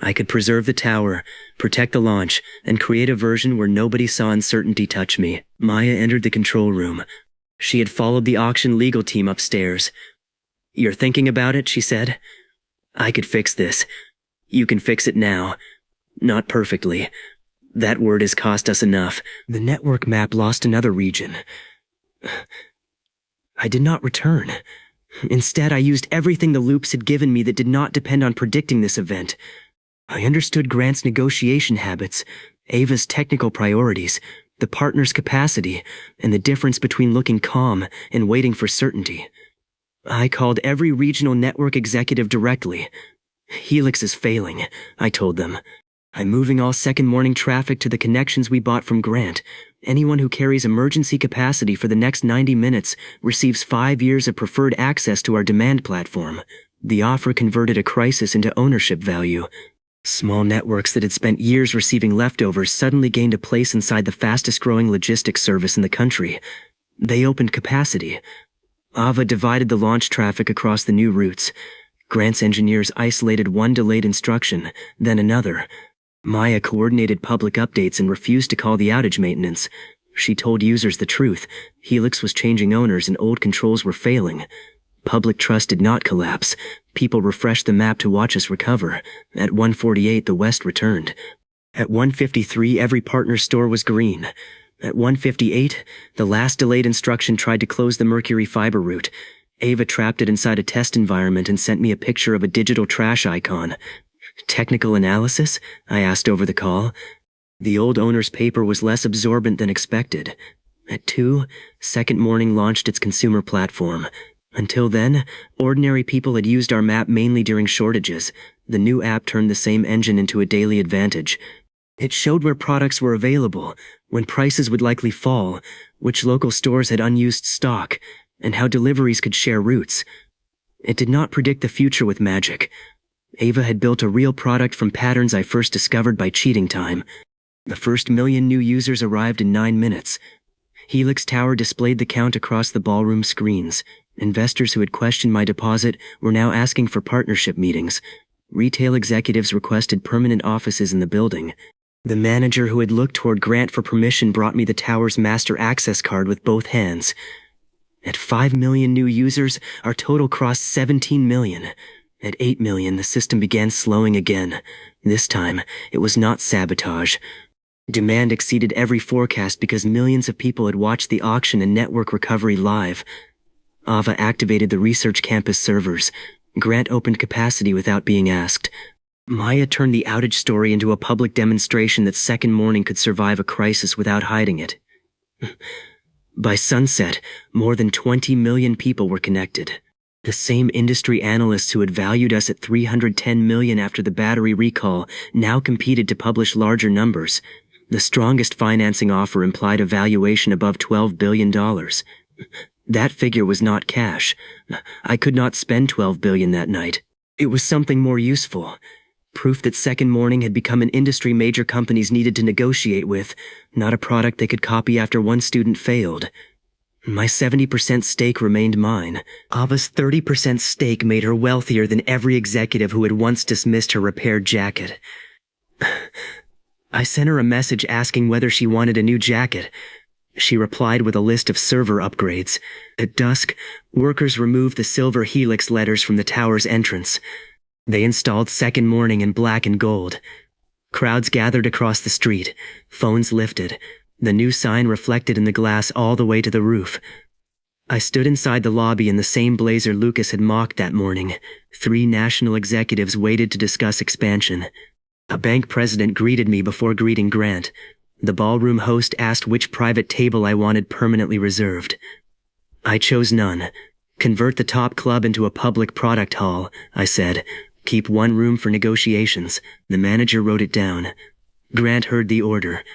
[SPEAKER 1] I could preserve the tower, protect the launch, and create a version where nobody saw uncertainty touch me. Maya entered the control room. She had followed the auction legal team upstairs. "You're thinking about it," she said. "I could fix this. You can fix it now. Not perfectly. That word has cost us enough." The network map lost another region. I did not return. Instead, I used everything the loops had given me that did not depend on predicting this event. I understood Grant's negotiation habits, Ava's technical priorities, the partner's capacity, and the difference between looking calm and waiting for certainty. I called every regional network executive directly. "Helix is failing," I told them. "I'm moving all second morning traffic to the connections we bought from Grant. Anyone who carries emergency capacity for the next 90 minutes receives 5 years of preferred access to our demand platform." The offer converted a crisis into ownership value. Small networks that had spent years receiving leftovers suddenly gained a place inside the fastest-growing logistics service in the country. They opened capacity. Ava divided the launch traffic across the new routes. Grant's engineers isolated one delayed instruction, then another. Maya coordinated public updates and refused to call the outage maintenance. She told users the truth. Helix was changing owners and old controls were failing. Public trust did not collapse. People refreshed the map to watch us recover. At 1:48, the West returned. At 1:53, every partner store was green. At 1:58, the last delayed instruction tried to close the Mercury fiber route. Ava trapped it inside a test environment and sent me a picture of a digital trash icon. "Technical analysis?" I asked over the call. The old owner's paper was less absorbent than expected. At 2, Second Morning launched its consumer platform. Until then, ordinary people had used our map mainly during shortages. The new app turned the same engine into a daily advantage. It showed where products were available, when prices would likely fall, which local stores had unused stock, and how deliveries could share routes. It did not predict the future with magic. Ava had built a real product from patterns I first discovered by cheating time. The first 1,000,000 new users arrived in 9 minutes. Helix Tower displayed the count across the ballroom screens. Investors who had questioned my deposit were now asking for partnership meetings. Retail executives requested permanent offices in the building. The manager who had looked toward Grant for permission brought me the tower's master access card with both hands. At 5 million new users, our total crossed 17 million. At 8 million, the system began slowing again. This time, it was not sabotage. Demand exceeded every forecast because millions of people had watched the auction and network recovery live. Ava activated the research campus servers. Grant opened capacity without being asked. Maya turned the outage story into a public demonstration that Second Morning could survive a crisis without hiding it. By sunset, more than 20 million people were connected. The same industry analysts who had valued us at 310 million after the battery recall now competed to publish larger numbers. The strongest financing offer implied a valuation above $12 billion. That figure was not cash. I could not spend $12 billion that night. It was something more useful. Proof that Second Morning had become an industry major companies needed to negotiate with, not a product they could copy after one student failed. My 70% stake remained mine. Ava's 30% stake made her wealthier than every executive who had once dismissed her repaired jacket. I sent her a message asking whether she wanted a new jacket. She replied with a list of server upgrades. At dusk, workers removed the silver helix letters from the tower's entrance. They installed Second Morning in black and gold. Crowds gathered across the street, phones lifted, the new sign reflected in the glass all the way to the roof. I stood inside the lobby in the same blazer Lucas had mocked that morning. 3 national executives waited to discuss expansion. A bank president greeted me before greeting Grant. The ballroom host asked which private table I wanted permanently reserved. I chose none. Convert the top club into a public product hall, I said. Keep 1 room for negotiations. The manager wrote it down. Grant heard the order.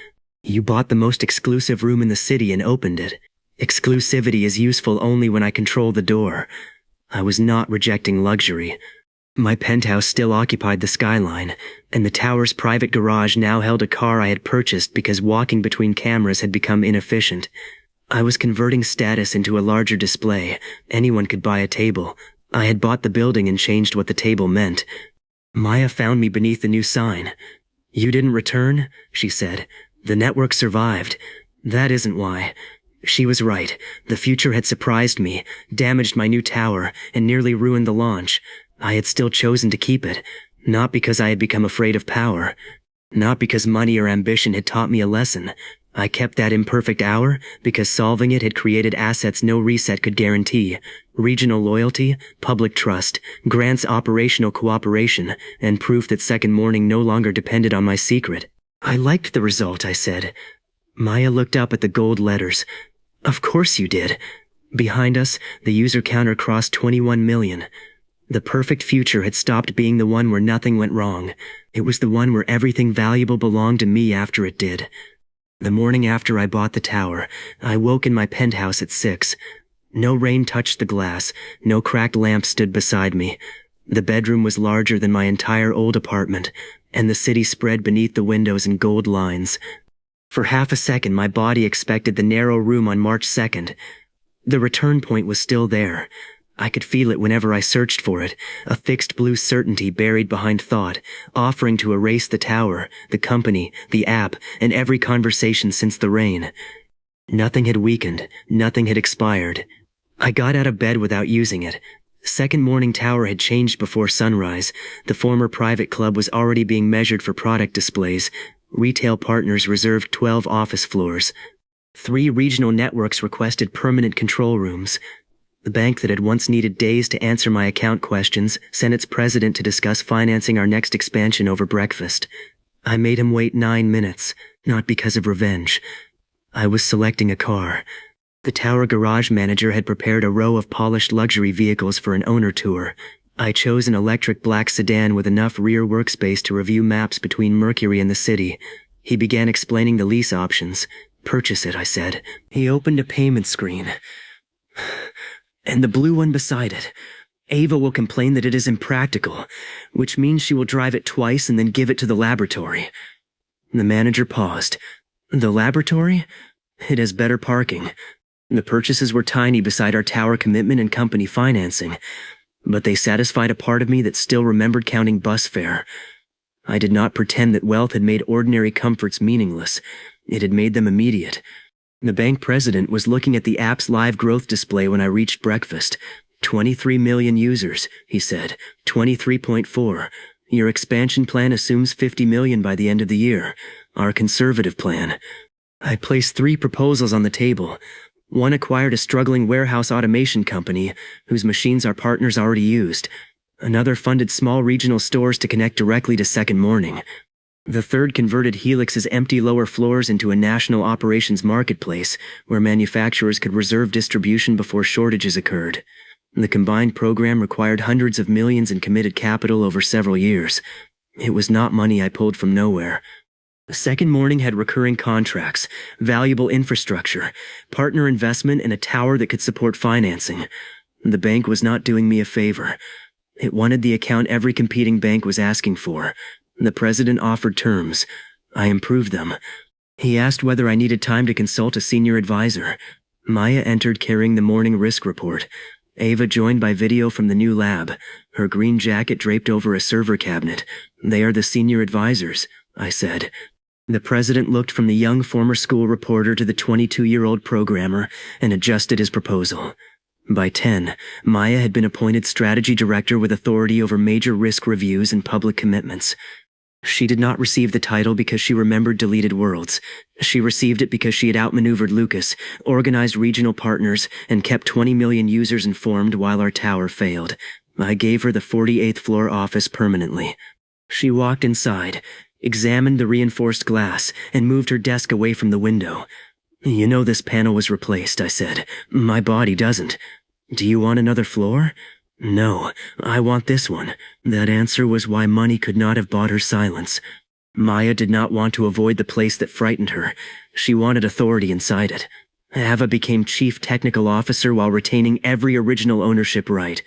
[SPEAKER 1] You bought the most exclusive room in the city and opened it. Exclusivity is useful only when I control the door. I was not rejecting luxury. My penthouse still occupied the skyline, and the tower's private garage now held a car I had purchased because walking between cameras had become inefficient. I was converting status into a larger display. Anyone could buy a table. I had bought the building and changed what the table meant. Maya found me beneath the new sign. You didn't return? She said. The network survived. That isn't why. She was right. The future had surprised me, damaged my new tower, and nearly ruined the launch. I had still chosen to keep it, not because I had become afraid of power, not because money or ambition had taught me a lesson. I kept that imperfect hour because solving it had created assets no reset could guarantee. Regional loyalty, public trust, Grant's operational cooperation, and proof that Second Morning no longer depended on my secret. I liked the result, I said. Maya looked up at the gold letters. Of course you did. Behind us, the user counter crossed 21 million. The perfect future had stopped being the one where nothing went wrong. It was the one where everything valuable belonged to me after it did. The morning after I bought the tower, I woke in my penthouse at 6. No rain touched the glass, no cracked lamp stood beside me. The bedroom was larger than my entire old apartment, and the city spread beneath the windows in gold lines. For half a second, my body expected the narrow room on March 2nd. The return point was still there. I could feel it whenever I searched for it, a fixed blue certainty buried behind thought, offering to erase the tower, the company, the app, and every conversation since the rain. Nothing had weakened, nothing had expired. I got out of bed without using it. Second Morning Tower had changed before sunrise. The former private club was already being measured for product displays. Retail partners reserved 12 office floors. 3 regional networks requested permanent control rooms. The bank that had once needed days to answer my account questions sent its president to discuss financing our next expansion over breakfast. I made him wait 9 minutes, not because of revenge. I was selecting a car. The tower garage manager had prepared a row of polished luxury vehicles for an owner tour. I chose an electric black sedan with enough rear workspace to review maps between Mercury and the city. He began explaining the lease options. Purchase it, I said. He opened a payment screen. And the blue one beside it. Ava will complain that it is impractical, which means she will drive it twice and then give it to the laboratory. The manager paused. The laboratory? It has better parking. The purchases were tiny beside our tower commitment and company financing, but they satisfied a part of me that still remembered counting bus fare. I did not pretend that wealth had made ordinary comforts meaningless. It had made them immediate. The bank president was looking at the app's live growth display when I reached breakfast. 23 million users, he said. 23.4. Your expansion plan assumes 50 million by the end of the year. Our conservative plan. I placed 3 proposals on the table. One acquired a struggling warehouse automation company, whose machines our partners already used. Another funded small regional stores to connect directly to Second Morning. The third converted Helix's empty lower floors into a national operations marketplace, where manufacturers could reserve distribution before shortages occurred. The combined program required hundreds of millions in committed capital over several years. It was not money I pulled from nowhere. Second Morning had recurring contracts, valuable infrastructure, partner investment, and a tower that could support financing. The bank was not doing me a favor. It wanted the account every competing bank was asking for. The president offered terms. I improved them. He asked whether I needed time to consult a senior advisor. Maya entered carrying the morning risk report. Ava joined by video from the new lab, her green jacket draped over a server cabinet. They are the senior advisors, I said. The president looked from the young former school reporter to the 22-year-old programmer and adjusted his proposal. By 10, Maya had been appointed strategy director with authority over major risk reviews and public commitments. She did not receive the title because she remembered deleted worlds. She received it because she had outmaneuvered Lucas, organized regional partners, and kept 20 million users informed while our tower failed. I gave her the 48th floor office permanently. She walked inside, examined the reinforced glass, and moved her desk away from the window. You know this panel was replaced, I said. My body doesn't. Do you want another floor? No, I want this one. That answer was why money could not have bought her silence. Maya did not want to avoid the place that frightened her. She wanted authority inside it. Ava became chief technical officer while retaining every original ownership right.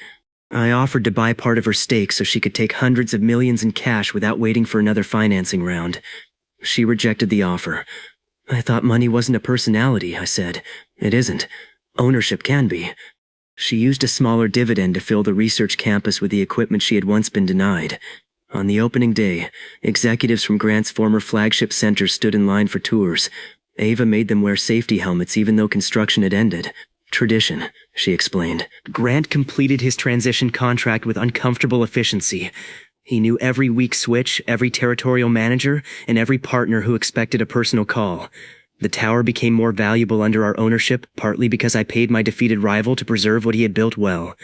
[SPEAKER 1] I offered to buy part of her stake so she could take hundreds of millions in cash without waiting for another financing round. She rejected the offer. I thought money wasn't a personality, I said. It isn't. Ownership can be. She used a smaller dividend to fill the research campus with the equipment she had once been denied. On the opening day, executives from Grant's former flagship center stood in line for tours. Ava made them wear safety helmets even though construction had ended. Tradition, she explained. Grant completed his transition contract with uncomfortable efficiency. He knew every weak switch, every territorial manager, and every partner who expected a personal call. The tower became more valuable under our ownership, partly because I paid my defeated rival to preserve what he had built well.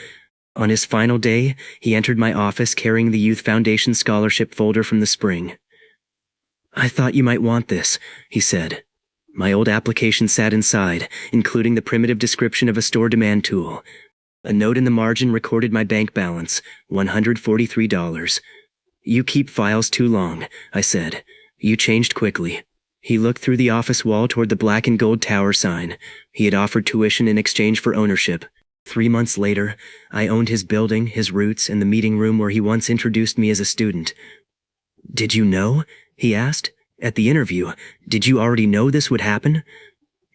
[SPEAKER 1] On his final day, he entered my office carrying the Youth Foundation scholarship folder from the spring. I thought you might want this, he said. My old application sat inside, including the primitive description of a store demand tool. A note in the margin recorded my bank balance, $143. You keep files too long, I said. You changed quickly. He looked through the office wall toward the black and gold tower sign. He had offered tuition in exchange for ownership. 3 months later, I owned his building, his roots, and the meeting room where he once introduced me as a student. Did you know? He asked. At the interview, did you already know this would happen?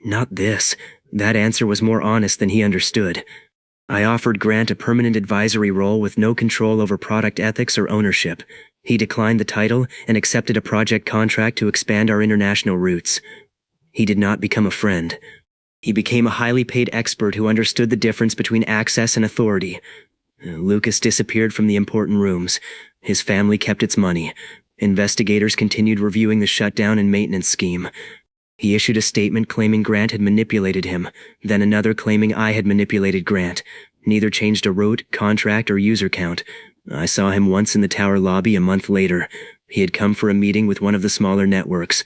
[SPEAKER 1] Not this. That answer was more honest than he understood. I offered Grant a permanent advisory role with no control over product ethics or ownership. He declined the title and accepted a project contract to expand our international routes. He did not become a friend. He became a highly paid expert who understood the difference between access and authority. Lucas disappeared from the important rooms. His family kept its money. Investigators continued reviewing the shutdown and maintenance scheme. He issued a statement claiming Grant had manipulated him, then another claiming I had manipulated Grant. Neither changed a route, contract, or user count. I saw him once in the tower lobby a month later. He had come for a meeting with one of the smaller networks.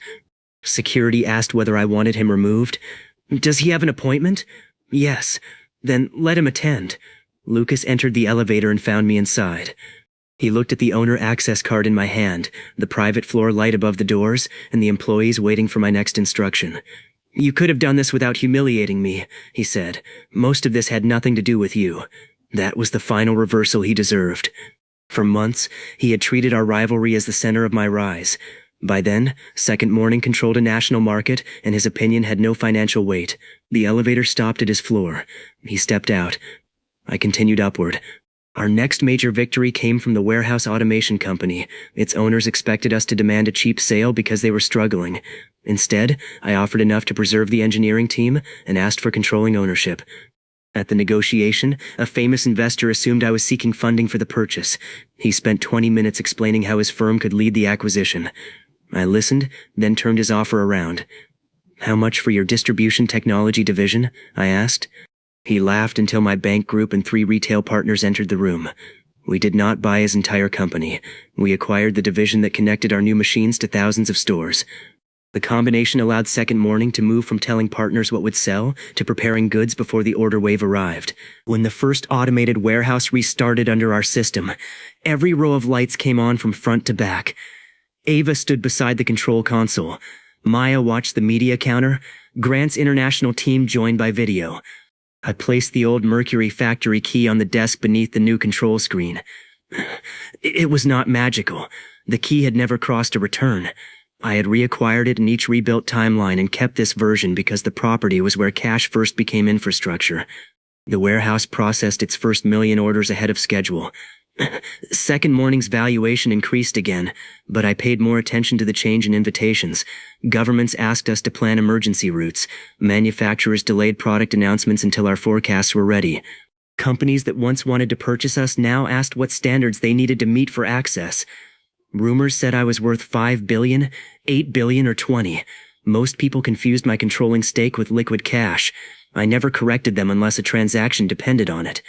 [SPEAKER 1] Security asked whether I wanted him removed. Does he have an appointment? Yes. Then let him attend. Lucas entered the elevator and found me inside. He looked at the owner access card in my hand, the private floor light above the doors, and the employees waiting for my next instruction. You could have done this without humiliating me, he said. Most of this had nothing to do with you. That was the final reversal he deserved. For months, he had treated our rivalry as the center of my rise. By then, Second Morning controlled a national market, and his opinion had no financial weight. The elevator stopped at his floor. He stepped out. I continued upward. Our next major victory came from the warehouse automation company. Its owners expected us to demand a cheap sale because they were struggling. Instead, I offered enough to preserve the engineering team and asked for controlling ownership. At the negotiation, a famous investor assumed I was seeking funding for the purchase. He spent 20 minutes explaining how his firm could lead the acquisition. I listened, then turned his offer around. How much for your distribution technology division? I asked. He laughed until my bank group and 3 retail partners entered the room. We did not buy his entire company. We acquired the division that connected our new machines to thousands of stores. The combination allowed Second Morning to move from telling partners what would sell to preparing goods before the order wave arrived. When the first automated warehouse restarted under our system, every row of lights came on from front to back. Ava stood beside the control console. Maya watched the media counter. Grant's international team joined by video. I placed the old Mercury factory key on the desk beneath the new control screen. It was not magical. The key had never crossed a return. I had reacquired it in each rebuilt timeline and kept this version because the property was where cash first became infrastructure. The warehouse processed its first million orders ahead of schedule. Second morning's valuation increased again, but I paid more attention to the change in invitations. Governments asked us to plan emergency routes. Manufacturers delayed product announcements until our forecasts were ready. Companies that once wanted to purchase us now asked what standards they needed to meet for access. Rumors said I was worth $5 billion, $8 billion, or 20. Most people confused my controlling stake with liquid cash. I never corrected them unless a transaction depended on it.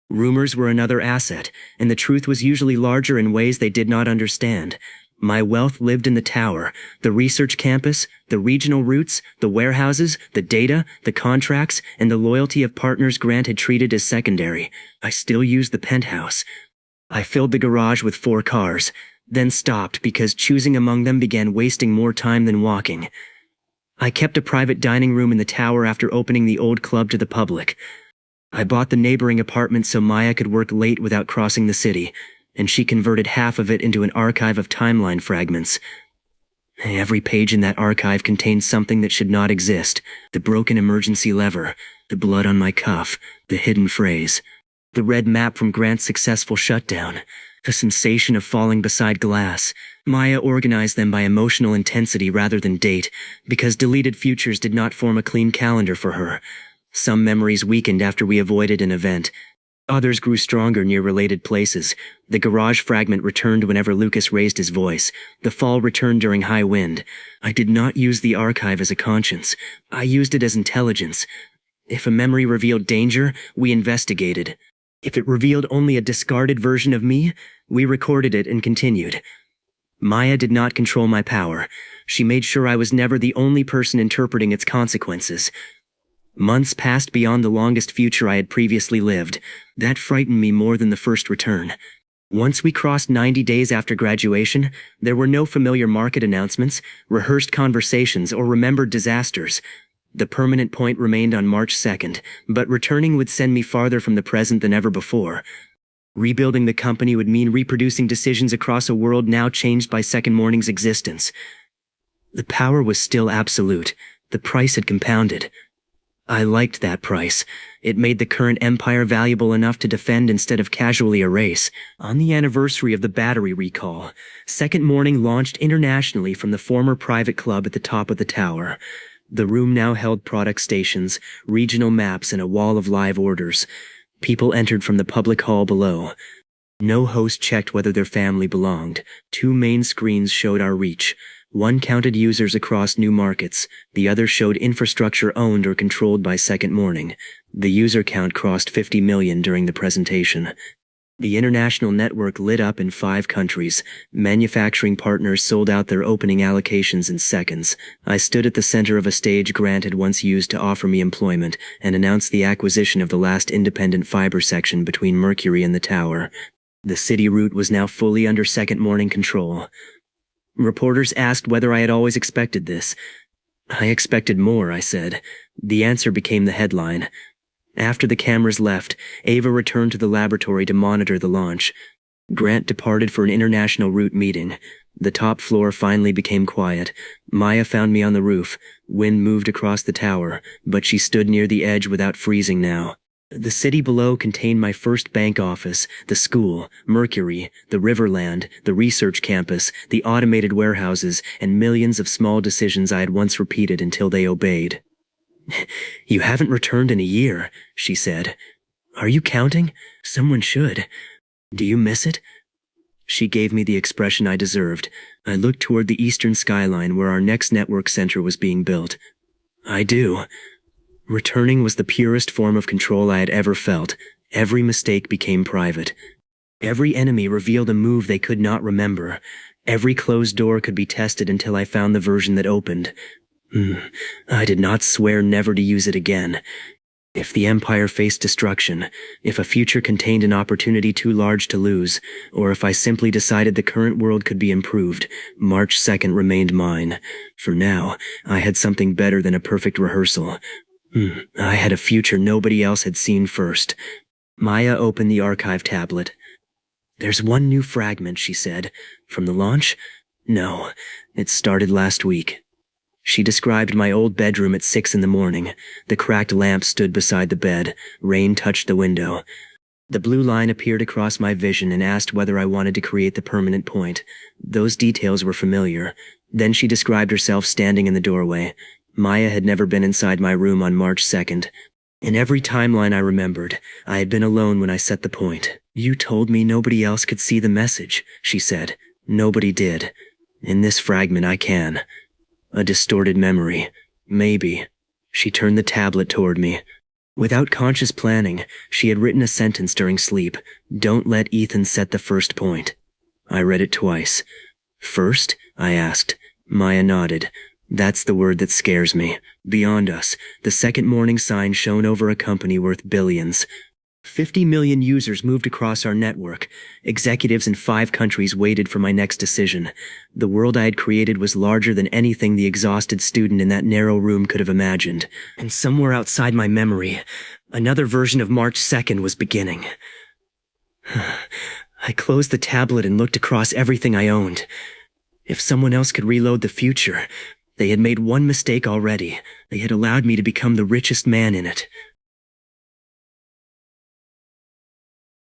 [SPEAKER 1] Rumors were another asset, and the truth was usually larger in ways they did not understand. My wealth lived in the tower, the research campus, the regional routes, the warehouses, the data, the contracts, and the loyalty of partners Grant had treated as secondary. I still used the penthouse. I filled the garage with 4 cars, then stopped because choosing among them began wasting more time than walking. I kept a private dining room in the tower after opening the old club to the public. I bought the neighboring apartment so Maya could work late without crossing the city, and she converted half of it into an archive of timeline fragments. Every page in that archive contained something that should not exist: the broken emergency lever, the blood on my cuff, the hidden phrase, the red map from Grant's successful shutdown, the sensation of falling beside glass. Maya organized them by emotional intensity rather than date, because deleted futures did not form a clean calendar for her. Some memories weakened after we avoided an event. Others grew stronger near related places. The garage fragment returned whenever Lucas raised his voice. The fall returned during high wind. I did not use the archive as a conscience. I used it as intelligence. If a memory revealed danger, we investigated. If it revealed only a discarded version of me, we recorded it and continued. Maya did not control my power. She made sure I was never the only person interpreting its consequences. Months passed beyond the longest future I had previously lived. That frightened me more than the first return. Once we crossed 90 days after graduation, there were no familiar market announcements, rehearsed conversations, or remembered disasters. The permanent point remained on March 2nd, but returning would send me farther from the present than ever before. Rebuilding the company would mean reproducing decisions across a world now changed by Second Morning's existence. The power was still absolute. The price had compounded. I liked that price. It made the current empire valuable enough to defend instead of casually erase. On the anniversary of the battery recall, Second Morning launched internationally from the former private club at the top of the tower. The room now held product stations, regional maps, and a wall of live orders. People entered from the public hall below. No host checked whether their family belonged. 2 main screens showed our reach. One counted users across new markets. The other showed infrastructure owned or controlled by Second Morning. The user count crossed 50 million during the presentation. The international network lit up in 5 countries. Manufacturing partners sold out their opening allocations in seconds. I stood at the center of a stage Grant had once used to offer me employment and announced the acquisition of the last independent fiber section between Mercury and the tower. The city route was now fully under Second Morning control. Reporters asked whether I had always expected this. I expected more, I said. The answer became the headline. After the cameras left, Ava returned to the laboratory to monitor the launch. Grant departed for an international route meeting. The top floor finally became quiet. Maya found me on the roof. Wind moved across the tower, but she stood near the edge without freezing now. The city below contained my first bank office, the school, Mercury, the Riverland, the research campus, the automated warehouses, and millions of small decisions I had once repeated until they obeyed. "You haven't returned in a year," she said. "Are you counting? Someone should. Do you miss it?" She gave me the expression I deserved. I looked toward the eastern skyline where our next network center was being built. "I do." Returning was the purest form of control I had ever felt. Every mistake became private. Every enemy revealed a move they could not remember. Every closed door could be tested until I found the version that opened. I did not swear never to use it again. If the Empire faced destruction, if a future contained an opportunity too large to lose, or if I simply decided the current world could be improved, March 2nd remained mine. For now, I had something better than a perfect rehearsal. I had a future nobody else had seen first. Maya opened the archive tablet. "There's one new fragment," she said. "From the launch? No, it started last week. She described my old bedroom at 6 in the morning. The cracked lamp stood beside the bed. Rain touched the window. The blue line appeared across my vision and asked whether I wanted to create the permanent point. Those details were familiar. Then she described herself standing in the doorway. Maya had never been inside my room on March 2nd. In every timeline I remembered, I had been alone when I set the point. You told me nobody else could see the message, she said. Nobody did. In this fragment I can. A distorted memory. Maybe. She turned the tablet toward me. Without conscious planning, she had written a sentence during sleep. Don't let Ethan set the first point. I read it twice. First? I asked. Maya nodded. That's the word that scares me. Beyond us, the second morning sign shone over a company worth billions. 50 million users moved across our network. Executives in 5 countries waited for my next decision. The world I had created was larger than anything the exhausted student in that narrow room could have imagined. And somewhere outside my memory, another version of March 2nd was beginning. I closed the tablet and looked across everything I owned. If someone else could reload the future, they had made one mistake already. They had allowed me to become the richest man in it.